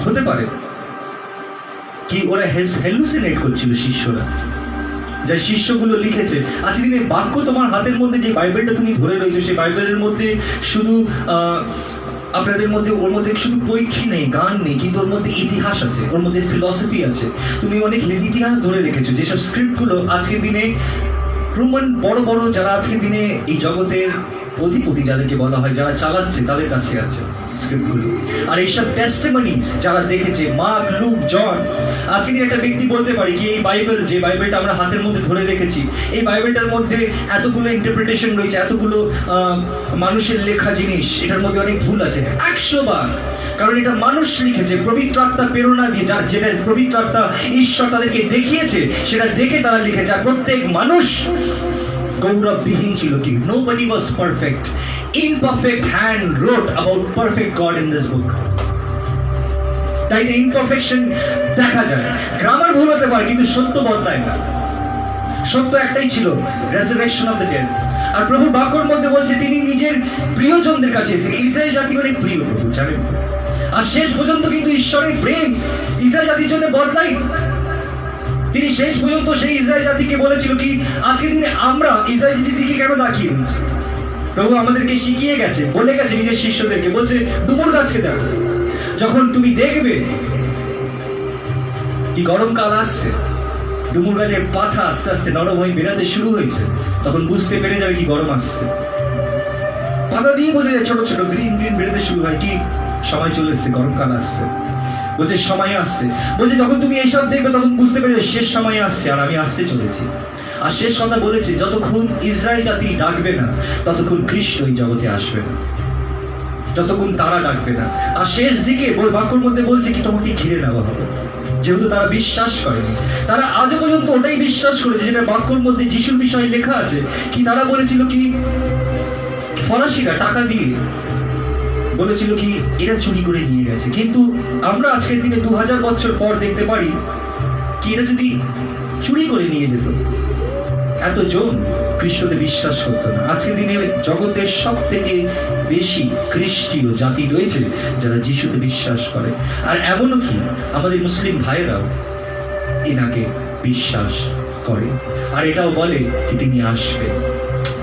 হতে পারে কি ওরা হ্যালুসিনেট করছিল শিষ্যরা, যে শিষ্যগুলো লিখেছে। আজকে দিনে বাক্য তোমার হাতের মধ্যে যে বাইবেলটা তুমি ধরে রয়েছো, সেই বাইবেলের মধ্যে শুধু আপনাদের মধ্যে, ওর মধ্যে শুধু পোয়েট্রি নেই, গান নেই, কিন্তু ওর মধ্যে ইতিহাস আছে, ওর মধ্যে ফিলসফি আছে। তুমি অনেক ইতিহাস ধরে রেখেছো, যেসব স্ক্রিপ্টগুলো আজকের দিনে রোমান বড় বড় যারা আজকের দিনে এই জগতের অধিপতি যাদেরকে বলা হয়, যারা চালাচ্ছে, তাদের কাছে আছে স্ক্রিপ্টগুলো। আর এইসব টেস্টিমনিজ যারা দেখেছে, মার্ক, লুক, জন, আজকে দিনে একটা ব্যক্তি বলতে পারি কি এই বাইবেল, যে বাইবেলটা আমরা হাতের মধ্যে ধরে রেখেছি, এই বাইবেলটার মধ্যে এতগুলো ইন্টারপ্রিটেশন রয়েছে, এতগুলো মানুষের লেখা জিনিস, এটার মধ্যে অনেক ভুল আছে 100 বার। কারণ এটা মানুষ লিখেছে পবিত্র আত্মা প্রেরণা দিয়ে, যেটা পবিত্র আত্মা ঈশ্বর তাদেরকে দেখিয়েছে, সেটা দেখে তারা লিখেছে। আর প্রত্যেক মানুষ গৌরববিহীন ছিল। কি nobody was perfect, imperfect hand wrote about perfect God in this book। তাই তো ইমপারফেকশন দেখা যায়, গ্রামার ভুল হতে পারে, কিন্তু সত্য বদলায় না। সত্য একটাই ছিল, রেজারেকশন অফ দ্য ডেড। আর প্রভু বাক্যর মধ্যে বলছে তিনি নিজের প্রিয়জনদের কাছে এসেছেন। ইসরায়েল জাতি অনেক প্রিয় প্রভু, জানেন। আর শেষ পর্যন্ত কিন্তু ঈশ্বরের প্রেম ইসরায়েল জাতির জন্য বদলাই। তিনি শেষ পর্যন্ত সেই ইসরায়েল জাতিকে বলেছিল কি আজকের দিনে আমরা ইসরায়েল জাতিকে কেন তাকিয়ে নিচ্ছি। প্রভু আমাদেরকে শিখিয়ে গেছে, বলে গেছে নিজের শিষ্যদেরকে, বলছে ডুমুর গাছকে দেখো, যখন তুমি দেখবে কি গরমকাল আসছে, ডুমুর গাছের পাতা আস্তে আস্তে নরম হয়ে বেরাতে শুরু হয়েছে, তখন বুঝতে পেরে যাবে কি গরম আসছে। পাতা দিয়ে বোঝা যায় ছোট ছোট গ্রিন গ্রিন বেরোতে শুরু হয়, কি সময় চলে এসছে, গরমকাল আসছে। বলছে সময় আসছে, বলছে যখন তুমি এইসব দেখবে তখন বুঝতে পেরে শেষ সময় আসছে, আর আমি আসতে চলেছি। আর শেষ কথা বলেছে, যতক্ষণ ইসরায়েল জাতি ডাকবে না ততক্ষণ খ্রিস্ট এই জগতে আসবে না, যতক্ষণ তারা ডাকবে না। আর শেষ দিকে বাক্যর মধ্যে বলছে কি তোমাকে ঘিরে নেওয়া হবে। যেহেতু তারা বিশ্বাস করেনি, তারা আজও পর্যন্ত ওটাই বিশ্বাস করেছে যেটা বাক্যর মধ্যে যিশুর বিষয়ে লেখা আছে। কি তারা বলেছিল কি ফরাসিরা টাকা দিয়ে বলেছিল কি এরা চুরি করে নিয়ে গেছে, কিন্তু আমরা আজকের দিনে 2000 বছর পর দেখতে পারি কি এরা যদি চুরি করে নিয়ে যেত, এতজন খ্রিস্টতে বিশ্বাস করতো না। আজকের দিনে জগতের সব থেকে বেশি খ্রিস্টীয় জাতি রয়েছে যারা যিশুতে বিশ্বাস করে। আর এমনও কি আমাদের মুসলিম ভাইয়েরাও এনাকে বিশ্বাস করে, আর এটাও বলে কি তিনি আসবে।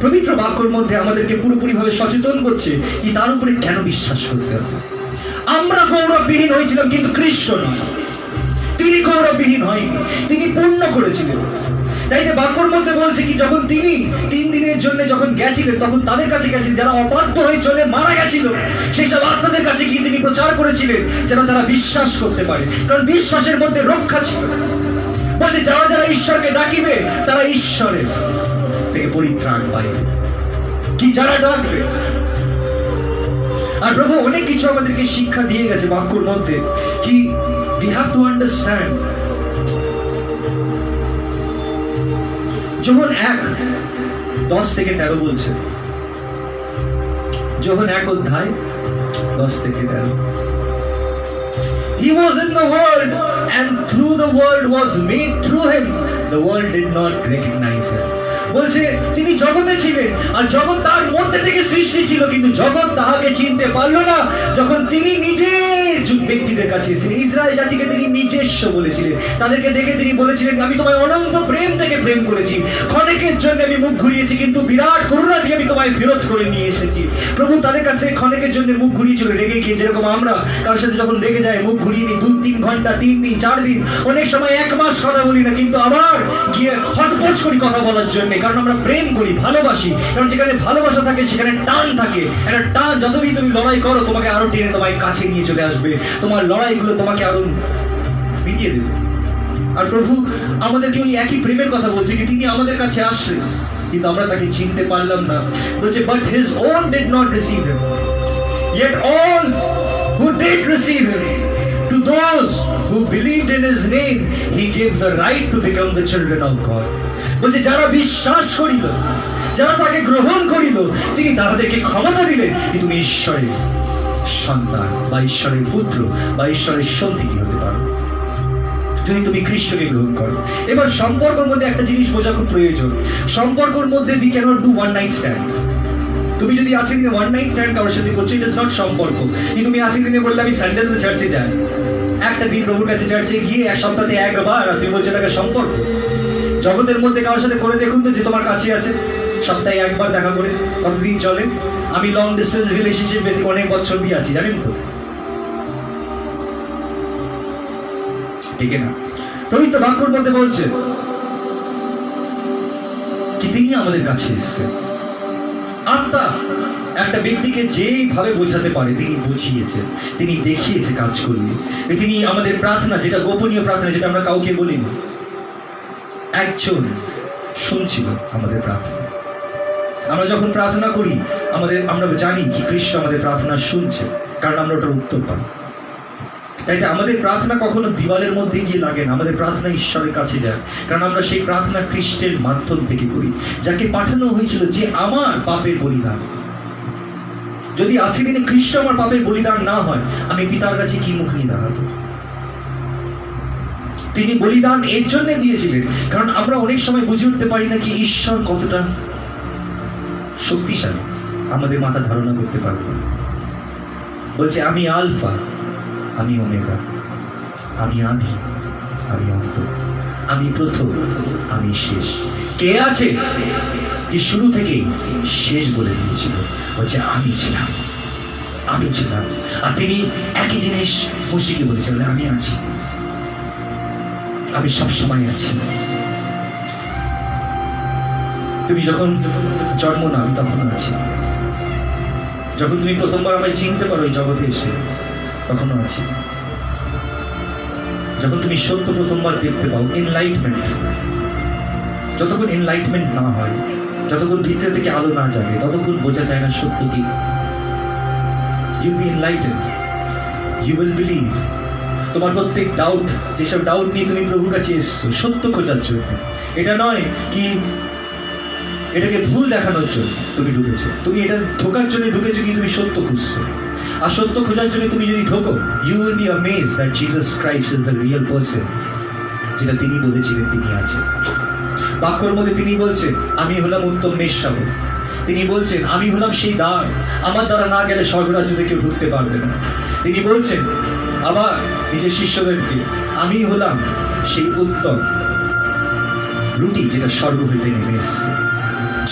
পবিত্র বাক্যর মধ্যে আমাদেরকে পুরোপুরি ভাবে সচেতন করছে কি তার উপরে কেন বিশ্বাস করতে হবে। আমরা গৌরববিহীন হয়েছিলাম, কিন্তু খ্রিস্ট নয়, তিনি গৌরববিহীন হয়নি, তিনি পূর্ণ করেছিলেন। তাই যে বাক্যর মধ্যে বলছে কি যখন তিনি 3 দিনের জন্য যখন গেছিলেন, তখন তাদের কাছে গেছিলেন যারা অবাধ্য হয়ে চলে মারা গেছিল, সেই সব আত্মাদের কাছে গিয়ে তিনি প্রচার করেছিলেন যেন তারা বিশ্বাস করতে পারে, কারণ বিশ্বাসের মধ্যে রক্ষা ছিল। বলছে যারা যারা ঈশ্বরকে ডাকিবে তারা ঈশ্বরের থেকে পরিত্রাণ পাইবে, কি যারা ডাকবে। আর প্রভু অনেক কিছু আমাদেরকে শিক্ষা দিয়ে গেছে বাক্যর মধ্যে কি we have to understand। যোহন 1:10-13 বলছে, যোহন 1:10-13, He was in the world and through the world was made through him, the world did not recognize him। বলছে তিনি জগতে ছিলেন আর জগৎ তার মধ্যে থেকে সৃষ্টি ছিল, কিন্তু জগৎ তাহাকে চিনতে পারল না। যখন তিনি নিজের ব্যক্তিদের কাছে এসেছিলেন, ইসরায়েল জাতিকে তিনি নিজস্ব বলেছিলেন, তাদেরকে দেখে তিনি বলেছিলেন আমি তোমায় অনন্ত প্রেম থেকে প্রেম করেছি, ক্ষণিকের জন্য আমি মুখ ঘুরিয়েছি, কিন্তু বিরাট করুণা দিয়ে আমি তোমায় ফেরত করে নিয়ে এসেছি। প্রভু তাদের কাছ থেকে ক্ষণিকের জন্য মুখ ঘুরিয়েছিল রেগে গিয়ে, যেরকম আমরা কারোর সাথে যখন রেগে যায় মুখ ঘুরিয়ে নিই 2-3 ঘন্টা, 3 দিন, 4 দিন, অনেক সময় 1 মাস কথা বলি না, কিন্তু আবার গিয়ে হটপট করি কথা বলার জন্য, কারণ আমরা প্রেম করি, ভালোবাসি। কারণ যেখানে ভালোবাসা থাকে সেখানে টান থাকে, একটা টান, যতই তুমি লড়াই করো তোমাকে আরো টেনে তোমায় কাছে নিয়ে চলে আসবে, তোমার লড়াইগুলো তোমাকে আরো মিটিয়ে দেবে। আর প্রভু আমাদেরকে ওই একই প্রেমের কথা বলছে কি তিনি আমাদের কাছে আসলেন, কিন্তু আমরা তাকে চিনতে পারলাম না। বলছে but his own did not receive him, yet all who did receive him, to those who believed in his name, he gave the right to become the children of God। বলছে যারা বিশ্বাস করিল, যারা তাকে গ্রহণ করিল, তিনি তাদেরকে ক্ষমতা দিলেন যে তুমি ঈশ্বরের সন্তান বা ঈশ্বরের পুত্র বা ঈশ্বরের সন্তান হতে পারো, যদি তুমি খ্রিস্টকে গ্রহণ করো। এবার সম্পর্কের মধ্যে একটা জিনিস বোঝা খুব প্রয়োজন, সম্পর্কের মধ্যে we cannot do one night stand। তুমি যদি আজকের দিনে ওয়ান নাইট স্ট্যান্ড কারোর সাথে করছো, ইট ইজ নট সম্পর্ক। কিন্তু তুমি আজকের দিনে বললে আমি সানডেতে চার্চে যাই, একটা দিন প্রভুর কাছে চার্চে গিয়ে 1 সপ্তাহে 1 বার, আর তুমি বলছো এটাকে সম্পর্ক। জগতের মধ্যে কারোর সাথে করে দেখুন তো যে তোমার কাছে আছে, সপ্তাহে 1 বার দেখা করে কতদিন চলে? আমি লং ডিস্টেন্স রিলেশনশিপে অনেক বছর দিয়ে আছি, জানেন তো, ঠিক না? তুমি তো বাক্যর মধ্যে বলছে কি তিনি আমাদের কাছে এসছে। আত্মা একটা ব্যক্তিকে যেভাবে বোঝাতে পারে তিনি বুঝিয়েছে, তিনি দেখিয়েছে কাজ করিয়ে। তিনি আমাদের প্রার্থনা, যেটা গোপনীয় প্রার্থনা, যেটা আমরা কাউকে বলিনি, একজন শুনছিল আমাদের প্রার্থনা। আমরা যখন প্রার্থনা করি আমরা জানি কি কৃষ্ণ আমাদের প্রার্থনা শুনছে, কারণ আমরা ওটার উত্তর পাই। তাই আমাদের প্রার্থনা কখনো দিওয়ালের মধ্যে গিয়ে লাগে না, আমাদের প্রার্থনা ঈশ্বরের কাছে যায়, কারণ আমরা সেই প্রার্থনা খ্রিস্টের মাধ্যম থেকে করি, যাকে পাঠানো হয়েছিল যে আমার পাপের বলিদান। যদি আজকে দিনে খ্রিস্ট আমার পাপের বলিদান না হয়, আমি পিতার কাছে কি মুখ নিয়ে দাঁড়াবো? তিনি বলিদান এর জন্য দিয়েছিলেন, কারণ আমরা অনেক সময় বুঝে উঠতে পারি না কি ঈশ্বর কতটা শক্তিশালী, আমাদের মাথা ধারণা করতে পারবো না। বলছে আমি আলফা, আমি ওমেগা, আমি আদি, আমি অন্ত, আমি প্রথম, আমি শেষ। কে আছে যে শুরু থেকে শেষ বলে দিয়েছিল? বলছে আমি ছিলাম, আমি ছিলাম। আর তিনি একই জিনিস মুশিকে বলেছিলেন, আমি আছি, আমি সব সময় আছি। তুমি যখন জন্ম নাও তখনও আছি, যখন তুমি প্রথমবার আমায় চিনতে পারো এই জগতে এসে তখনও আছি, যখন তুমি সত্য প্রথমবার দেখতে পাও, এনলাইটমেন্ট, যতক্ষণ এনলাইটমেন্ট না হয়, যতক্ষণ ভিতরে থেকে আলো না জাগে, ততক্ষণ বোঝা যায় না সত্য কি। You be enlightened, you will believe. তোমার প্রত্যেক ডাউট, যেসব ডাউট নিয়ে তুমি প্রভুর কাছে এসছো সত্য খোঁজার জন্য, এটা নয় কি এটাকে ভুল দেখানোর জন্য তুমি ঢুকেছো, তুমি এটা ঢোকার জন্য ঢুকেছো কি তুমি সত্য খুঁজছো। আর সত্য খোঁজার জন্য তুমি যদি ঢোকো, you will be amazed that Jesus Christ is the real person, যেটা তিনি বলেছিলেন তিনি আছেন। বাক্যর মধ্যে তিনি বলছেন আমি হলাম উত্তম মেষশাবক, তিনি বলছেন আমি হলাম সেই দ্বার, আমার দ্বারা না গেলে স্বর্গরাজ্যতে কেউ ঢুকতে পারবে না। তিনি বলছেন আবার নিজের শিষ্যদেরকে আমি হলাম সেই উত্তম রুটি যেটা স্বর্গ হইতে নেমে এসছে,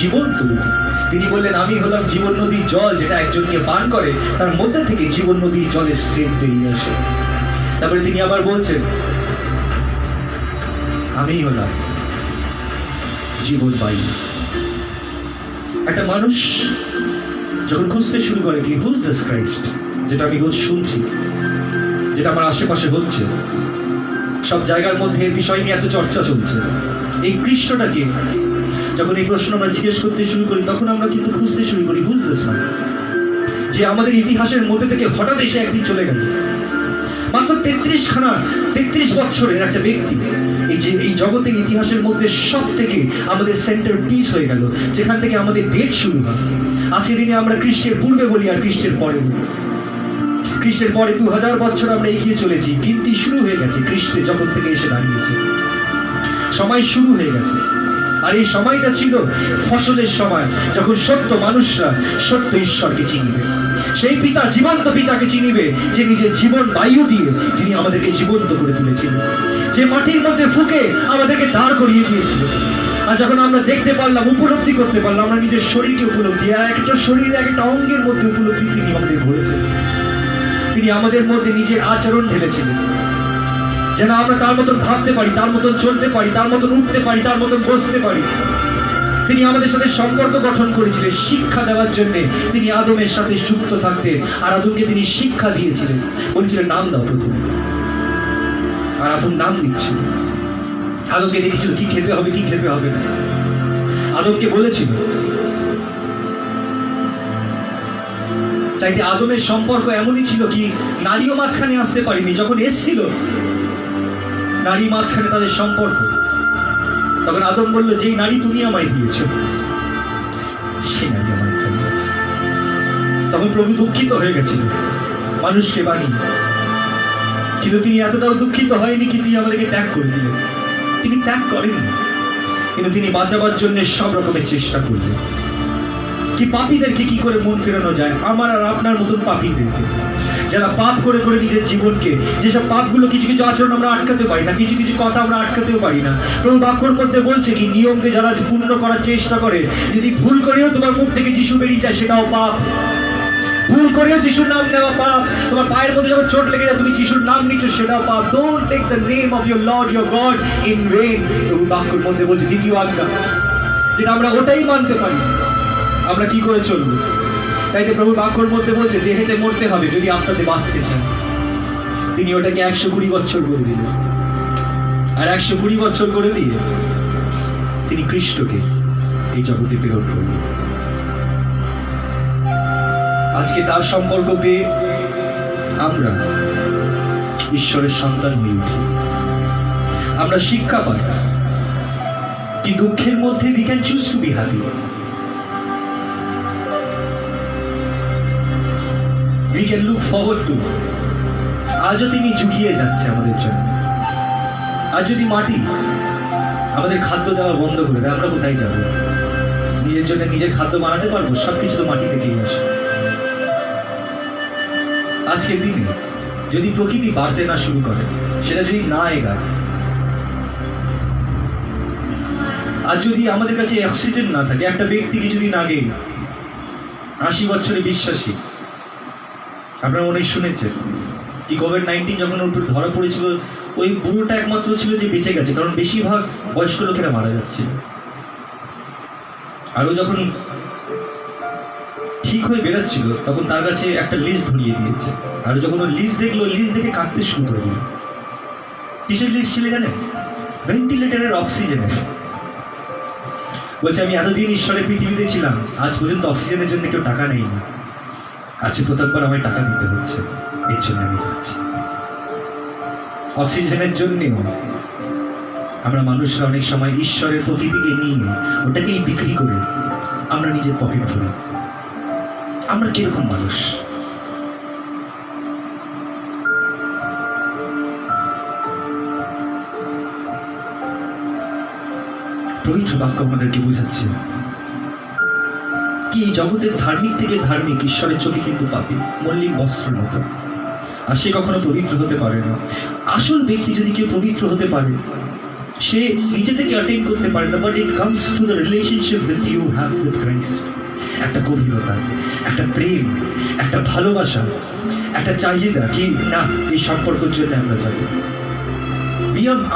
জীবন্ত রুটি। তিনি বললেন আমি হলাম জীবন নদীর জল, যেটা একজনকে পান করে তার মধ্যে থেকে জীবন নদীর জলের স্রোত বেরিয়ে আসে। তারপরে তিনি আবার বলছেন আমি হলাম জীবন বায়ু। একটা মানুষ যখন খুঁজতে শুরু করে কি হু ইজ দিস ক্রাইস্ট, যেটা আমি রোজ শুনছি, যেটা আমার আশেপাশে হচ্ছে, সব জায়গার মধ্যে বিষয় নিয়ে এত চর্চা চলছে, এই কৃষ্ণটাকে যখন এই প্রশ্ন আমরা জিজ্ঞেস করতে শুরু করি, তখন আমরা কিন্তু খুঁজতে শুরু করি হু ইজ দিস ম্যান, যে আমাদের ইতিহাসের মধ্যে থেকে হঠাৎ এসে একদিন চলে গেল। মাত্র 33 বছরের একটা ব্যক্তি এই জগতের ইতিহাসের মধ্যে সব থেকে আমাদের সেন্টার পিস হয়ে গেল, যেখান থেকে আমাদের ডেট শুরু হয়। আজকের দিনে আমরা খ্রিস্টের পূর্বে বলি আর খ্রিস্টের পরে বলি। খ্রিস্টের পরে 2000 বছর আমরা এগিয়ে চলেছি, কিন্তু শুরু হয়ে গেছে খ্রিস্টের যখন থেকে এসে দাঁড়িয়েছে, সময় শুরু হয়ে গেছে। আর এই সময়টা ছিল ফসলের সময়, যখন সত্য মানুষরা সত্য ঈশ্বরকে চিনিবে, সেই পিতা জীবন্ত পিতাকে চিনিবে, যে নিজের জীবন বায়ু দিয়ে তিনি আমাদেরকে জীবন্ত করে তুলেছিলেন, যে মাটির মধ্যে ফুঁকে আমাদেরকে দাঁড় করিয়ে দিয়েছিল। আর যখন আমরা দেখতে পারলাম, উপলব্ধি করতে পারলাম, আমরা নিজের শরীরকে উপলব্ধি, আর একটা শরীরে একটা অঙ্গের মধ্যে উপলব্ধি তিনি আমাদের ভরেছেন। তিনি আমাদের মধ্যে নিজের আচরণ ঢেলেছিলেন, যেন আমরা তার মতন ভাবতে পারি, তার মতন চলতে পারি, তার মতন উঠতে পারি, তার মতন বসতে পারি। তিনি আমাদের সাথে সম্পর্ক গঠন করেছিলেন শিক্ষা দেওয়ার জন্য। তিনি আদমের সাথে যুক্ত থাকতেন, আর আদমকে তিনি শিক্ষা দিয়েছিলেন, বলেছিলেন নাম দাও প্রথমে। আর আদম নাম দিচ্ছিল, আদমকে দেখেছিল কি খেতে হবে কি খেতে হবে না, আদমকে বলেছিল। চাইতে আদমের সম্পর্ক এমনই ছিল কি নারীও মাঝখানে আসতে পারেনি। যখন এসছিল নারী মাঝখানে তাদের সম্পর্ক, তখন আদম বলল যেই নারী তুমি আমায় দিয়েছ সে নারী আমায় খাইয়েছে। তখন প্রভু দুঃখিত হয়ে গেছিল মানুষকে বানিয়ে, কিন্তু তিনি এতটাও দুঃখিত হয়নি কি তিনি আমাদেরকে ত্যাগ করে দিলেন। তিনি ত্যাগ করেনি, কিন্তু তিনি বাঁচাবার জন্য সব রকমের চেষ্টা করলেন। কি পাপীদেরকে কি করে মন ফেরানো যায়, আমার আর আপনার মতন পাপীদেরকে, যারা পাপ করে করে নিজের জীবনকে, যেসব পাপগুলো কিছু কিছু আচরণ আমরা আটকাতে পারি না, কিছু কিছু কথা আমরা আটকাতেও পারি না। প্রভু বাক্যর মধ্যে বলছে কি, নিয়মকে যারা পূর্ণ করার চেষ্টা করে, যদি ভুল করেও তোমার মুখ থেকে যিশু বেরিয়ে যায় সেটাও পাপ। ভুল করেও যিশুর নাম নেওয়া পাপ। তোমার পায়ের মধ্যে যখন চোট লেগে যায় তুমি যিশুর নাম নিচ্ছ সেটাও পাপ। Don't take the name of your Lord your God in vain. প্রভু বাক্যর মধ্যে বলছে দ্বিতীয় আজ্ঞা, যেটা আমরা ওটাই মানতে পারি, আমরা কি করে চলবো? তাই তো প্রভু বাক্যর মধ্যে বলছে দেহেতে মরতে হবে যদি আত্মাতে বাঁচতে চান। তিনি ওটাকে 120 বছর করে দিলেন, আর 120 বছর করে দিয়ে তিনি খ্রিস্টকে এই জগতে প্রেরণ করলেন। আজকে তার সম্পর্ক পেয়ে আমরা ঈশ্বরের সন্তান হয়ে উঠি, আমরা শিক্ষা পাই কি দুঃখের মধ্যে we can choose to be happy, we can look forward to। আজও তিনি ঝুঁকিয়ে যাচ্ছে আমাদের জন্য। আজ যদি মাটি আমাদের খাদ্য দেওয়া বন্ধ করে দেয়, আমরা কোথায় যাব? নিজের জন্য নিজের খাদ্য বানাতে পারবো? সবকিছু তো মাটি থেকেই আসে। আজকের দিনে যদি প্রকৃতি বাড়তে না শুরু করে, সেটা যদি না এগায়, আর যদি আমাদের কাছে অক্সিজেন না থাকে, একটা ব্যক্তি কিছুদিন আগে 80 বছরে বিশ্বাসী, আপনারা অনেক শুনেছেন কি কোভিড-19 যখন ওর ধরা পড়েছিল, ওই বুড়োটা একমাত্র ছিল যে বেঁচে গেছে, কারণ বেশিরভাগ বয়স্ক লোকেরা মারা যাচ্ছিল। আরও যখন ঠিক হয়ে বেরোচ্ছিল তখন তার কাছে একটা লিস্ট ধরিয়ে দিয়েছে, আর যখন ওই লিস্ট দেখলো, লিস্ট দেখে কাঁদতে শুরু করে দিল। কিসের লিস্ট ছিল জানেন? ভেন্টিলেটরের, অক্সিজেনের। বলছে আমি এতদিন ঈশ্বরের পৃথিবীতে ছিলাম, আজ পর্যন্ত অক্সিজেনের জন্য কেউ টাকা নেয়নি, আজকে প্রথমবার আমায় টাকা দিতে হচ্ছে, এর জন্য আমি খাচ্ছি। অক্সিজেনের জন্যেও আমরা মানুষরা অনেক সময় ঈশ্বরের প্রকৃতিকে নিয়ে ওটাকেই বিক্রি করে আমরা নিজের পকেট ভরি। আমরা কিরকম মানুষ? পবিত্র বাক্য আমাদেরকে বোঝাচ্ছে কি জগতের ধার্মিক থেকে ধার্মিক ঈশ্বরের চোখে কিন্তু পাপী, মল্লিক বস্ত্রের মতো, আর সে কখনো পবিত্র হতে পারে না। আসল ব্যক্তি যদি কেউ পবিত্র হতে পারে, সে নিজে থেকে অ্যাটেইন করতে পারে না, but it comes to the relationship with you have with Christ. একটা গভীরতা, একটা প্রেম, একটা ভালোবাসা, একটা চাহিদা কি না এই সম্পর্কের জন্য আমরা যাবো।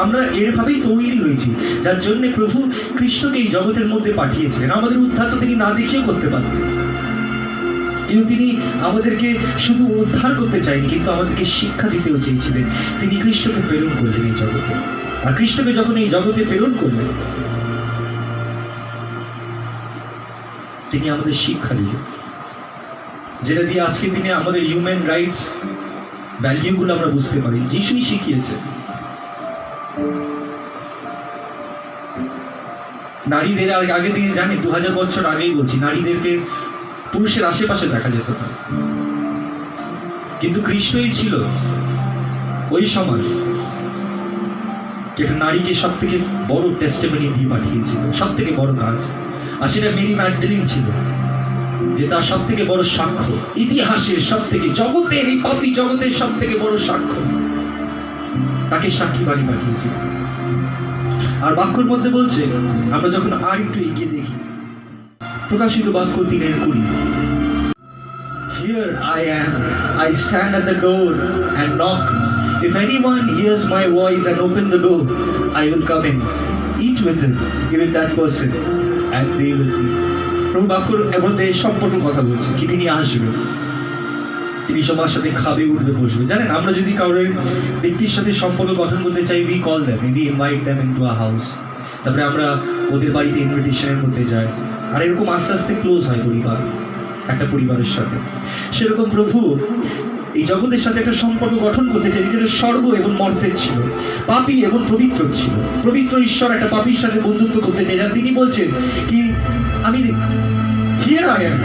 আমরা এরভাবেই তৈরি হয়েছি, যার জন্য প্রভু কৃষ্ণকে এই জগতের মধ্যে পাঠিয়েছিলেন। আমাদের উদ্ধার তো তিনি না দেখিয়েও করতে পারতেন, কিন্তু তিনি আমাদেরকে শুধু উদ্ধার করতে চাইনি, কিন্তু আমাদেরকে শিক্ষা দিতেও চেয়েছিলেন। তিনি কৃষ্ণকে প্রেরণ করলেন এই জগতে, আর কৃষ্ণকে যখন এই জগতে প্রেরণ করলেন, তিনি আমাদের শিক্ষা দিলেন, যেটা দিয়ে আজকের দিনে আমাদের হিউম্যান রাইটস ভ্যালিউগুলো আমরা বুঝতে পারি। যিশুই শিখিয়েছে। নারীদের আগে দিনে জানি 2000 বছর আগেই বলছি, নারীদেরকে পুরুষের আশেপাশে দেখা যেত না, কিন্তু কৃষ্ণই ছিল ওই সময় যেটা নারীকে সব থেকে বড় টেস্টিমনি দিয়ে পাঠিয়েছিল, সব থেকে বড় কাজ। আর সেটা মেরি ম্যাগডালিন ছিল, যে তার সব থেকে বড় সাক্ষ্য, ইতিহাসের সব থেকে, জগতের এই পাপী জগতের সব থেকে বড় সাক্ষ্য, তাকে সাক্ষী বাণী পাঠিয়েছিল। আর বাক্যর মধ্যে বলছে, আমরা যখন আর একটু এগিয়ে দেখি, প্রকাশিত বাক্য 3:20, Here I am, I stand at the door and knock. If anyone hears my voice and open the door, I will come in, eat with him, with that person, and they will be. প্রভু বাক্যর মধ্যে সম্পর্ক কথা বলছে কি তিনি আসবেন, তিনি সবার সাথে খাবে, উঠবে, বসবে। জানেন, আমরা যদি কারোর ব্যক্তির সাথে সম্পর্ক গঠন করতে চাই, we call them, we invite them into our house, তারপরে আমরা ওদের বাড়িতে ইনভিটেশনের মধ্যে যাই, আর এরকম আস্তে আস্তে ক্লোজ হয় পরিবার, একটা পরিবারের সাথে। সেরকম প্রভু এই জগতের সাথে একটা সম্পর্ক গঠন করতে চাই, যেটা স্বর্গ এবং মর্তের ছিল, পাপী এবং পবিত্র ছিল। পবিত্র ঈশ্বর একটা পাপীর সাথে বন্ধুত্ব করতে চাই, আর তিনি বলছেন কি আমি here I am,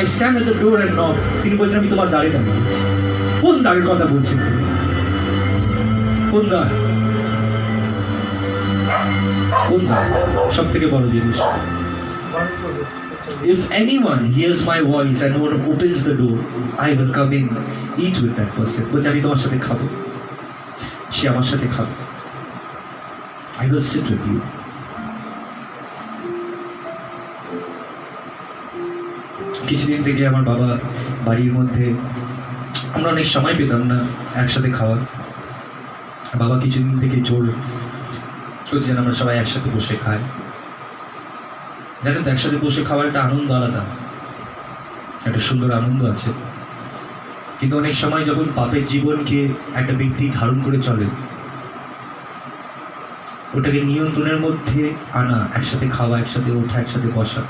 I stand at the door and knock. তিনি বলছেন আমি তোমার দ্বারে দাঁড়িয়ে আছি। কোন দ্বারের কথা বলছেন? কোন দ্বার? কোন দ্বার? সব থেকে বড় জিনিস If anyone hears my voice and opens the door, I will come in, eat with that person. বলছে আমি তোমার সাথে খাবো, সে আমার সাথে খাবে। I will sit with you. কিছুদিন থেকে আমার বাবা বাড়ির মধ্যে, আমরা অনেক সময় পেতাম না একসাথে খাওয়ার। বাবা কিছুদিন থেকে জোর করছে যেন আমরা সবাই একসাথে বসে খাই। জানেন তো, একসাথে বসে খাওয়ার একটা আনন্দ আলাদা, একটা সুন্দর আনন্দ আছে। কিন্তু অনেক সময় যখন পাপের জীবনকে একটা ব্যক্তি ধারণ করে চলে, ওটাকে নিয়ন্ত্রণের মধ্যে আনা, একসাথে খাওয়া, একসাথে ওঠা, একসাথে বসা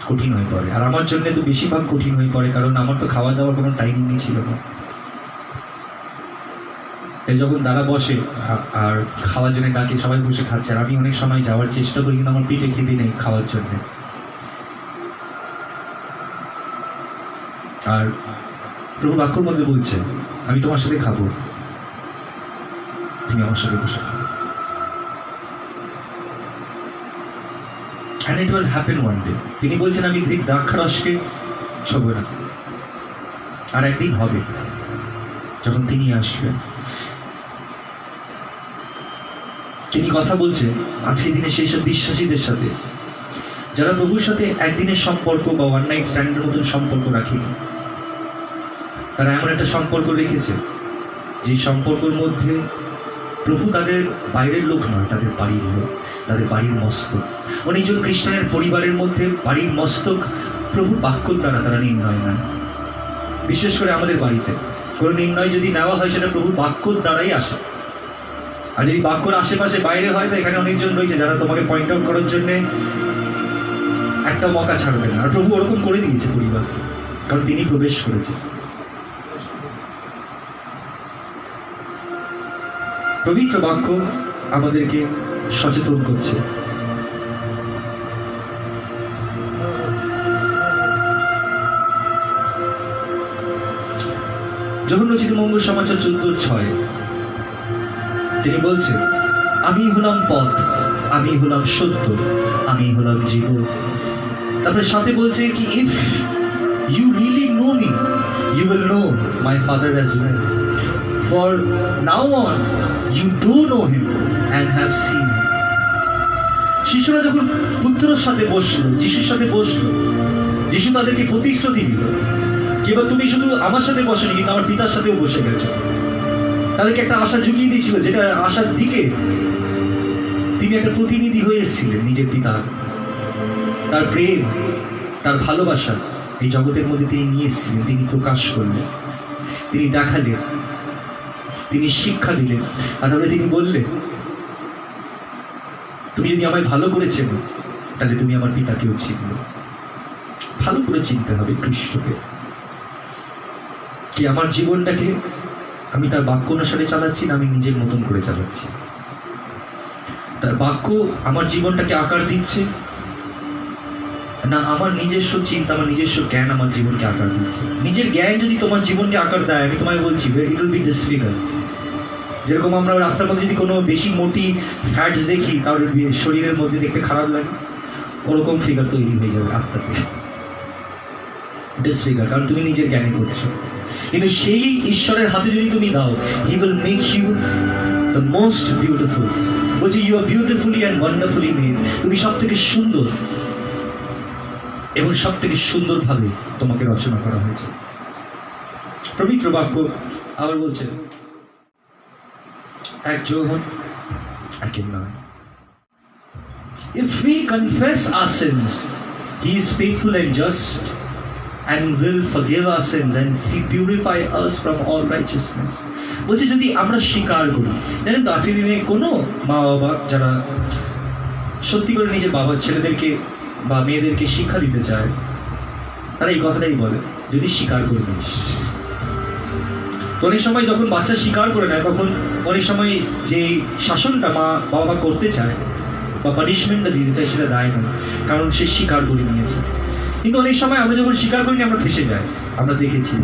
কঠিন হয়ে পড়ে। আর আমার জন্য তো বেশিরভাগ কঠিন হয়ে পড়ে, কারণ আমার তো খাওয়া দাওয়ার কোনো টাইমিংই ছিল না। তাই যখন তারা বসে আর খাওয়ার জন্য ডাকে, সবাই বসে খাচ্ছে, আর আমি অনেক সময় যাওয়ার চেষ্টা করি, কিন্তু আমার পেটে খেতে নেই খাওয়ার জন্য। আর প্রভু বাক্যর মধ্যে বলছে, আমি তোমার সাথে খাবো, তুমি আমার সাথে বসে খাবো। And it will happen one day. তিনি বলছেন আমি ঠিক দ্রাক্ষারসকে ছোঁবো না, আর একদিন হবে যখন তিনি আসবেন। তিনি কথা বলছেন আজকের দিনে সেই সব বিশ্বাসীদের সাথে যারা প্রভুর সাথে একদিনের সম্পর্ক বা ওয়ান নাইট স্ট্যান্ডের মতন সম্পর্ক রাখেনি। তারা এমন একটা সম্পর্ক রেখেছে যে সম্পর্কের মধ্যে প্রভু তাদের বাইরের লোক নয়, তাদের বাড়ির লোক, তাদের বাড়ির মস্তক। অনেকজন খ্রিস্টানের পরিবারের মধ্যে বাড়ির মস্তক প্রভুর বাক্যর দ্বারা তারা নির্ণয় নেয়। বিশেষ করে আমাদের বাড়িতে কোনো নির্ণয় যদি নেওয়া হয়, সেটা প্রভুর বাক্যর দ্বারাই আসে। আর যদি বাক্যর আশেপাশে বাইরে হয়, তো এখানে অনেকজন রয়েছে যারা তোমাকে পয়েন্ট আউট করার জন্য একটা মৌকা ছাড়বে না। আর প্রভু ওরকম করে দিয়েছে পরিবার, কারণ তিনি প্রবেশ করেছে। পবিত্র বাক্য আমাদেরকে সচেতন করছে। যখন রচিত মঙ্গল সমাচার 14:6 তিনি বলছেন, আমি হলাম পথ, আমি হলাম সত্য, আমি হলাম জীবন। তারপরে সাথে বলছে কি, if you really know me, you will know my father as well. For now on you do know him and have seen him. শিশুরা যখন পুত্রের সাথে বসলো, যিশুর সাথে বসলো, যিশু তাদেরকে প্রতিশ্রুতি দিল, কেবল তুমি শুধু আমার সাথে বসোনি, কিন্তু আমার পিতার সাথেও বসে গেছো। তাদেরকে একটা আশা জুগিয়ে দিয়েছিল, যেটা আশার দিকে তিনি একটা প্রতিনিধি হয়ে এসেছিলেন নিজের পিতা। তার প্রেম, তার ভালোবাসা এই জগতের মধ্যে তিনি নিয়ে এসেছিলেন, তিনি প্রকাশ করলেন, তিনি দেখালেন, তিনি শিক্ষা দিলেন। আর তারপরে তিনি বললেন, তুমি যদি আমায় ভালো করে চেনো, তাহলে তুমি আমার পিতাকেও চিনবে। ভালো করে চিনতে হবে খ্রিস্টকে, কি আমার জীবনটাকে আমি তার বাক্য অনুসারে চালাচ্ছি, না আমি নিজের মতন করে চালাচ্ছি। তার বাক্য আমার জীবনটাকে আকার দিচ্ছে, না আমার নিজস্ব চিন্তা, আমার নিজস্ব জ্ঞান আমার জীবনকে আকার দিচ্ছে। নিজের জ্ঞান যদি তোমার জীবনকে আকার দেয়, আমি তোমায় বলছি, ইট উইল বি ডিসফিগার। যেরকম আমরা রাস্তার মধ্যে যদি কোনো বেশি মোটি ফ্যাটস দেখি, কারোর শরীরের মধ্যে দেখতে খারাপ লাগে, ওরকম ফিগার তৈরি হয়ে যাবে আত্মাতে, ডিসফিগার, কারণ তুমি নিজের জ্ঞানে করছো। কিন্তু সেই ঈশ্বরের হাতে যদি তুমি দাও, he will make you the most beautiful. বলছে, you are beautifully and wonderfully made. তুমি সব থেকে সুন্দর এবং সব থেকে সুন্দরভাবে তোমাকে রচনা করা হয়েছে। পবিত্র বাক্য আবার বলছে, 1 John 1:9, if we confess our sins, he is faithful and just and will forgive our sins and purify us from all righteousness. বলছে যদি আমরা স্বীকার করি। জানেন তো, আজকের দিনে কোনো মা বাবা যারা সত্যি করে নিজের বাবার ছেলেদেরকে বা মেয়েদেরকে শিক্ষা দিতে চায়, তারা এই কথাটাই বলে, যদি স্বীকার করে নিস। তো অনেক সময় যখন বাচ্চা স্বীকার করে নেয়, তখন অনেক সময় যে শাসনটা মা বাবা করতে চায় বা পানিশমেন্টটা দিতে চায়, সেটা দেয় না, কারণ সে স্বীকার করে নিয়েছে। কিন্তু অনেক সময় আমরা যখন স্বীকার করি, আমরা ফেসে যাই, আমরা দেখেছি,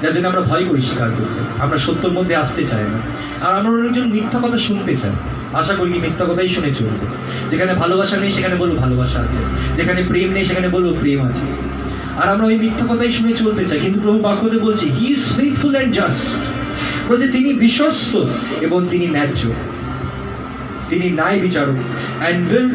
যার জন্য আমরা ভয় করি স্বীকার করতে। আমরা সত্যর মধ্যে আসতে চাই না, আর আমরা অনেকজন মিথ্যা কথা শুনতে চাই। আশা করি কি মিথ্যা কথাই শুনে চলবে। যেখানে ভালোবাসা নেই সেখানে বলবো ভালোবাসা আছে, যেখানে প্রেম নেই সেখানে বলবো প্রেম আছে। আর আমরা ওই মিথ্যা কথাই শুনে চলতে চাই, কিন্তু প্রভু বাক্যতে বলছে he is faithful and just, বলছে তিনি বিশ্বস্ত এবং তিনি ন্যায্য, তিনি ন্যায় বিচারক, and will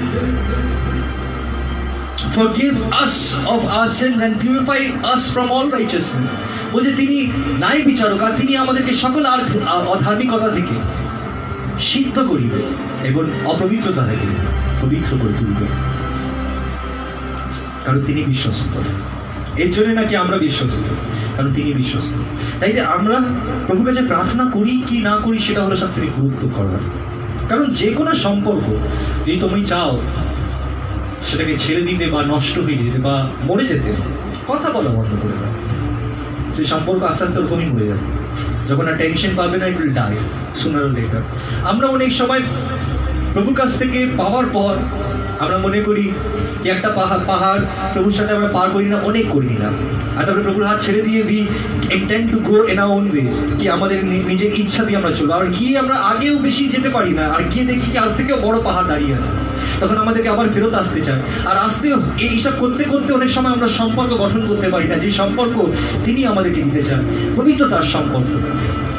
forgive us of our sins and purify us from all righteousness। বলছে তিনি ন্যায় বিচারক, আর তিনি আমাদেরকে সকল অধার্মিকতা থেকে সিদ্ধ করিবে এবং অপবিত্রতা থেকে পবিত্র করে তুলবে, কারণ তিনি বিশ্বস্ত। এর জন্য নাকি আমরা বিশ্বস্ত, কারণ তিনি বিশ্বস্ত। তাই যে আমরা প্রভুর কাছে প্রার্থনা করি কি না করি সেটা হলো সব থেকে গুরুত্ব করার। কারণ যে কোনো সম্পর্ক যদি তুমি চাও সেটাকে ছেড়ে দিতে বা নষ্ট হয়ে যেতে বা মরে যেতে, কথা বলা বন্ধ করে দাও, সেই সম্পর্ক আস্তে আস্তে ওরকমই মরে যাবে। যখন আর টেনশন পাবে না, it will die sooner or later. আমরা অনেক সময় প্রভুর কাছ থেকে পাওয়ার পর আমরা মনে করি কি একটা পাহাড় প্রভুর সাথে আমরা পার করি না, অনেক করে নিলাম, আর তারপরে প্রভুর হাত ছেড়ে দিয়ে we intend to go in our own ways, কি আমাদের নিজের ইচ্ছা দিয়ে আমরা চলবো, আর গিয়ে আমরা আগেও বেশি যেতে পারি না, আর গিয়ে দেখি কি আর থেকেও বড় পাহাড় দাঁড়িয়ে আছে, তখন আমাদেরকে আবার ফেরত আসতে চায়। আর আসতেও এইসব করতে করতে অনেক সময় আমরা সম্পর্ক গঠন করতে পারি না, যে সম্পর্ক তিনি আমাদেরকে দিতে চান, পবিত্রতার সম্পর্ক।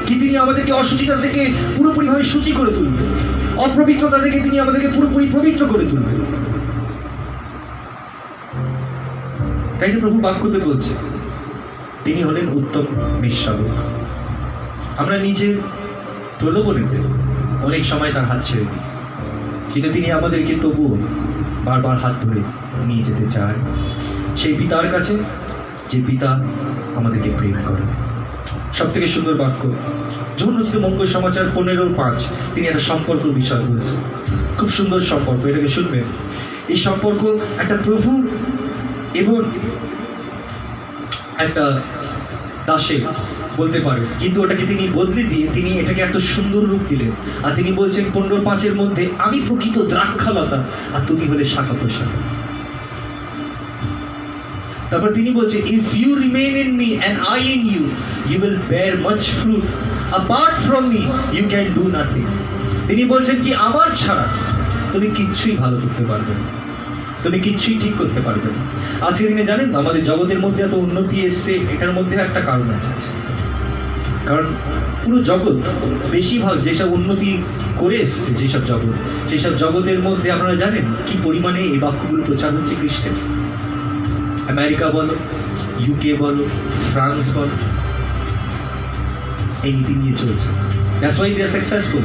কি তিনি আমাদেরকে অশুচিতা থেকে পুরোপুরিভাবে সূচি করে তুলবে, অপবিত্রতা থেকে তিনি আমাদেরকে পুরোপুরি পবিত্র করে তুলবে। তাই যে প্রভু বাক্যতে বলছে তিনি হলেন উত্তম মেষশাবক। আমরা নিজের প্রলোভনেতে অনেক সময় তার হাত ছেড়ে দিই, কিন্তু তিনি আমাদেরকে তবুও বারবার হাত ধরে নিয়ে যেতে চায় সেই পিতার কাছে, যে পিতা আমাদেরকে প্রেম করে। সব থেকে সুন্দর বাক্য যখন রচিত মঙ্গল সমাচার 15:5, তিনি একটা সম্পর্কের বিষয় বলছে, খুব সুন্দর সম্পর্ক, এটাকে শুনবেন। এই সম্পর্ক একটা প্রভু এবং একটা দাসে বলতে পারে, কিন্তু ওটাকে তিনি বদলে দিয়ে তিনি এটাকে এত সুন্দর রূপ দিলেন। আর তিনি বলছেন 15:5 মধ্যে, আমি প্রকৃত দ্রাক্ষালতা আর তুমি হলে শাখা প্রশাখা। তারপর তিনি বলছে, if you remain in me and I in you, you will bear much fruit, apart from me you can do nothing. তিনি বলছেন কি আমার ছাড়া তুমি কিচ্ছুই ভালো করতে পারবে না, তুমি কিচ্ছুই ঠিক করতে পারবে না। আজকের দিনে জানেন তো আমাদের জগতের মধ্যে এত উন্নতি এসছে, এটার মধ্যে একটা কারণ আছে। কারণ পুরো জগৎ বেশিরভাগ যেসব উন্নতি করে এসছে, যেসব জগতের মধ্যে আপনারা জানেন কি পরিমাণে এই বাক্যগুলো প্রচার হচ্ছে খ্রিস্টের। আমেরিকা বলো, ইউকে বলো, ফ্রান্স বলো, এই নীতি নিয়ে চলছে। That's why they are successful.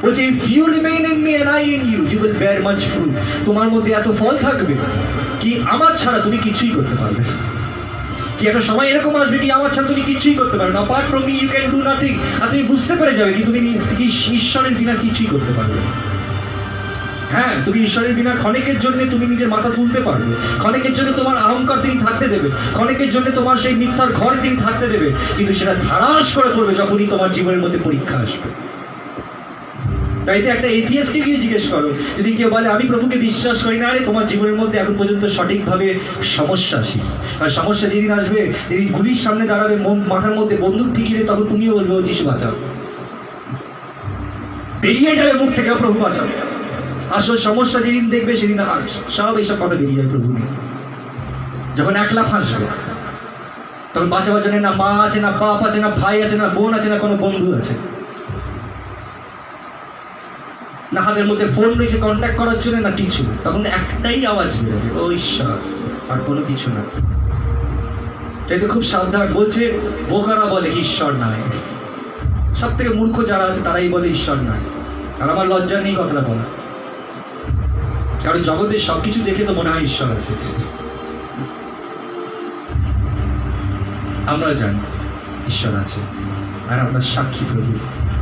বলছে if you remain in me and I in you, you will bear much fruit. তোমার মধ্যে এত ফল থাকবে কি আমার ছাড়া তুমি কিছুই করতে পারবে না। কি একটা সময় এরকম আসবে কি আমার ছাড়া তুমি কিছুই করতে পারবে না, apart from me you can do nothing. আর তুমি বুঝতে পেরে যাবে কি তুমি ঈশ্বরের বিনা কিছুই করতে পারবে না। হ্যাঁ, তুমি ঈশ্বরের বিনা ক্ষণিকের জন্য তুমি নিজের মাথা তুলতে পারবে, ক্ষণিকের জন্য তোমার অহংকার তিনি থাকতে দেবে, ক্ষণিকের জন্য তোমার সেই মিথ্যার ঘরে তিনি থাকতে দেবে, কিন্তু সেটা ধারাস করে পড়বে যখনই তোমার জীবনের মধ্যে পরীক্ষা আসবে। তাই তো একটা এথিয়াসকে গিয়ে জিজ্ঞেস করো, যদি কেউ বলে আমি প্রভুকে বিশ্বাস করি না, আরে তোমার জীবনের মধ্যে এখন পর্যন্ত সঠিকভাবে সমস্যা আসে। আর সমস্যা যেদিন আসবে, যেদিন গুলির সামনে দাঁড়াবে, মাথার মধ্যে বন্দুক ঠেকিয়ে তখন তুমিও বলবে ও যিশু বাঁচাও, বেরিয়ে যাবে মুখ থেকে প্রভু বাঁচাও। আসলে সমস্যা যেদিন দেখবে সেদিন সব এইসব কথা বেরিয়ে যায় প্রভু নিয়ে। যখন একলা ফাঁসবে তখন বাঁচাবার জন্য না মা আছে, না বাপ আছে, না ভাই আছে, না বোন আছে, না কোনো বন্ধু আছে, না হাতের মধ্যে ফোন রয়েছে কন্ট্যাক্ট করার জন্য, না কিছু। তখন একটাই আওয়াজ বেরোবে, ও ঈশ্বর, আর কোনো কিছু না। তাই তো খুব সাবধান। বলছে বোকারা বলে ঈশ্বর নাই, সব থেকে মূর্খ যারা আছে তারাই বলে ঈশ্বর নাই। আর আমার লজ্জা নেই কথাটা বলা, কারণ জগতের সবকিছু দেখে তো মনে হয় ঈশ্বর আছে। আমরা জানি ঈশ্বর আছে, আর আমরা সাক্ষী প্রভু।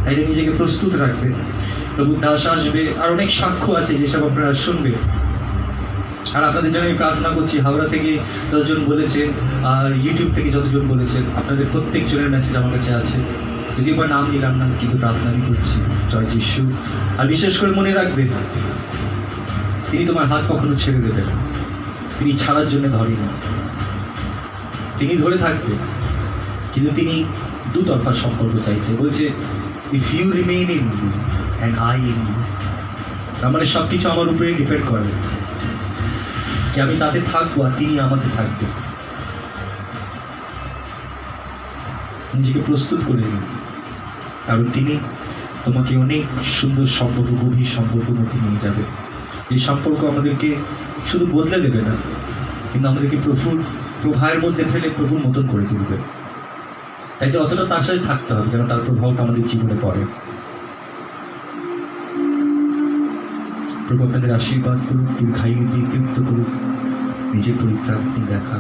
তাই নিজেকে প্রস্তুত রাখবে, প্রভু দাস আসবে, আর অনেক সাক্ষ্য আছে যেসব আপনারা শুনবে। আর আপনাদের জন্য আমি প্রার্থনা করছি, হাওড়া থেকে যতজন বলেছেন আর ইউটিউব থেকে যতজন বলেছেন, আপনাদের প্রত্যেকজনের মেসেজ আমার কাছে আছে। যদি আমার নাম নিলাম না, কিন্তু প্রার্থনা আমি করছি। জয় যিশু। আর বিশেষ করে মনে রাখবেন, তিনি তোমার হাত কখনো ছেড়ে দেবেন, তিনি ছাড়ার জন্য ধরেন না, তিনি ধরে থাকবে, কিন্তু তিনি দুতরফা সম্পর্ক চাইছে। বলছে if you remain in me and I in you. তার মানে সব কিছু আমার উপরে ডিপেন্ড করে কি আমি তাতে থাকবো আর তিনি আমাতে থাকবেন। নিজেকে প্রস্তুত করে নিন, কারণ তিনি তোমাকে অনেক সুন্দর সম্পর্ক, গভীর সম্পর্কের মধ্যে নিয়ে যাবে। এই সম্পর্ক আমাদেরকে শুধু বদলে দেবে না, কিন্তু আমাদেরকে প্রভাবের মধ্যে ফেলে প্রভুর মতন করে তুলবে। তাই তো অতটা তার সাথে থাকতে হবে যেন তার প্রভাবটা আমাদের জীবনে পড়ে। প্রভু আপনাদের আশীর্বাদ করুক, দীর্ঘায়ু দিয়ে তৃপ্ত করুক, নিজের পরিত্রাণ দেখা।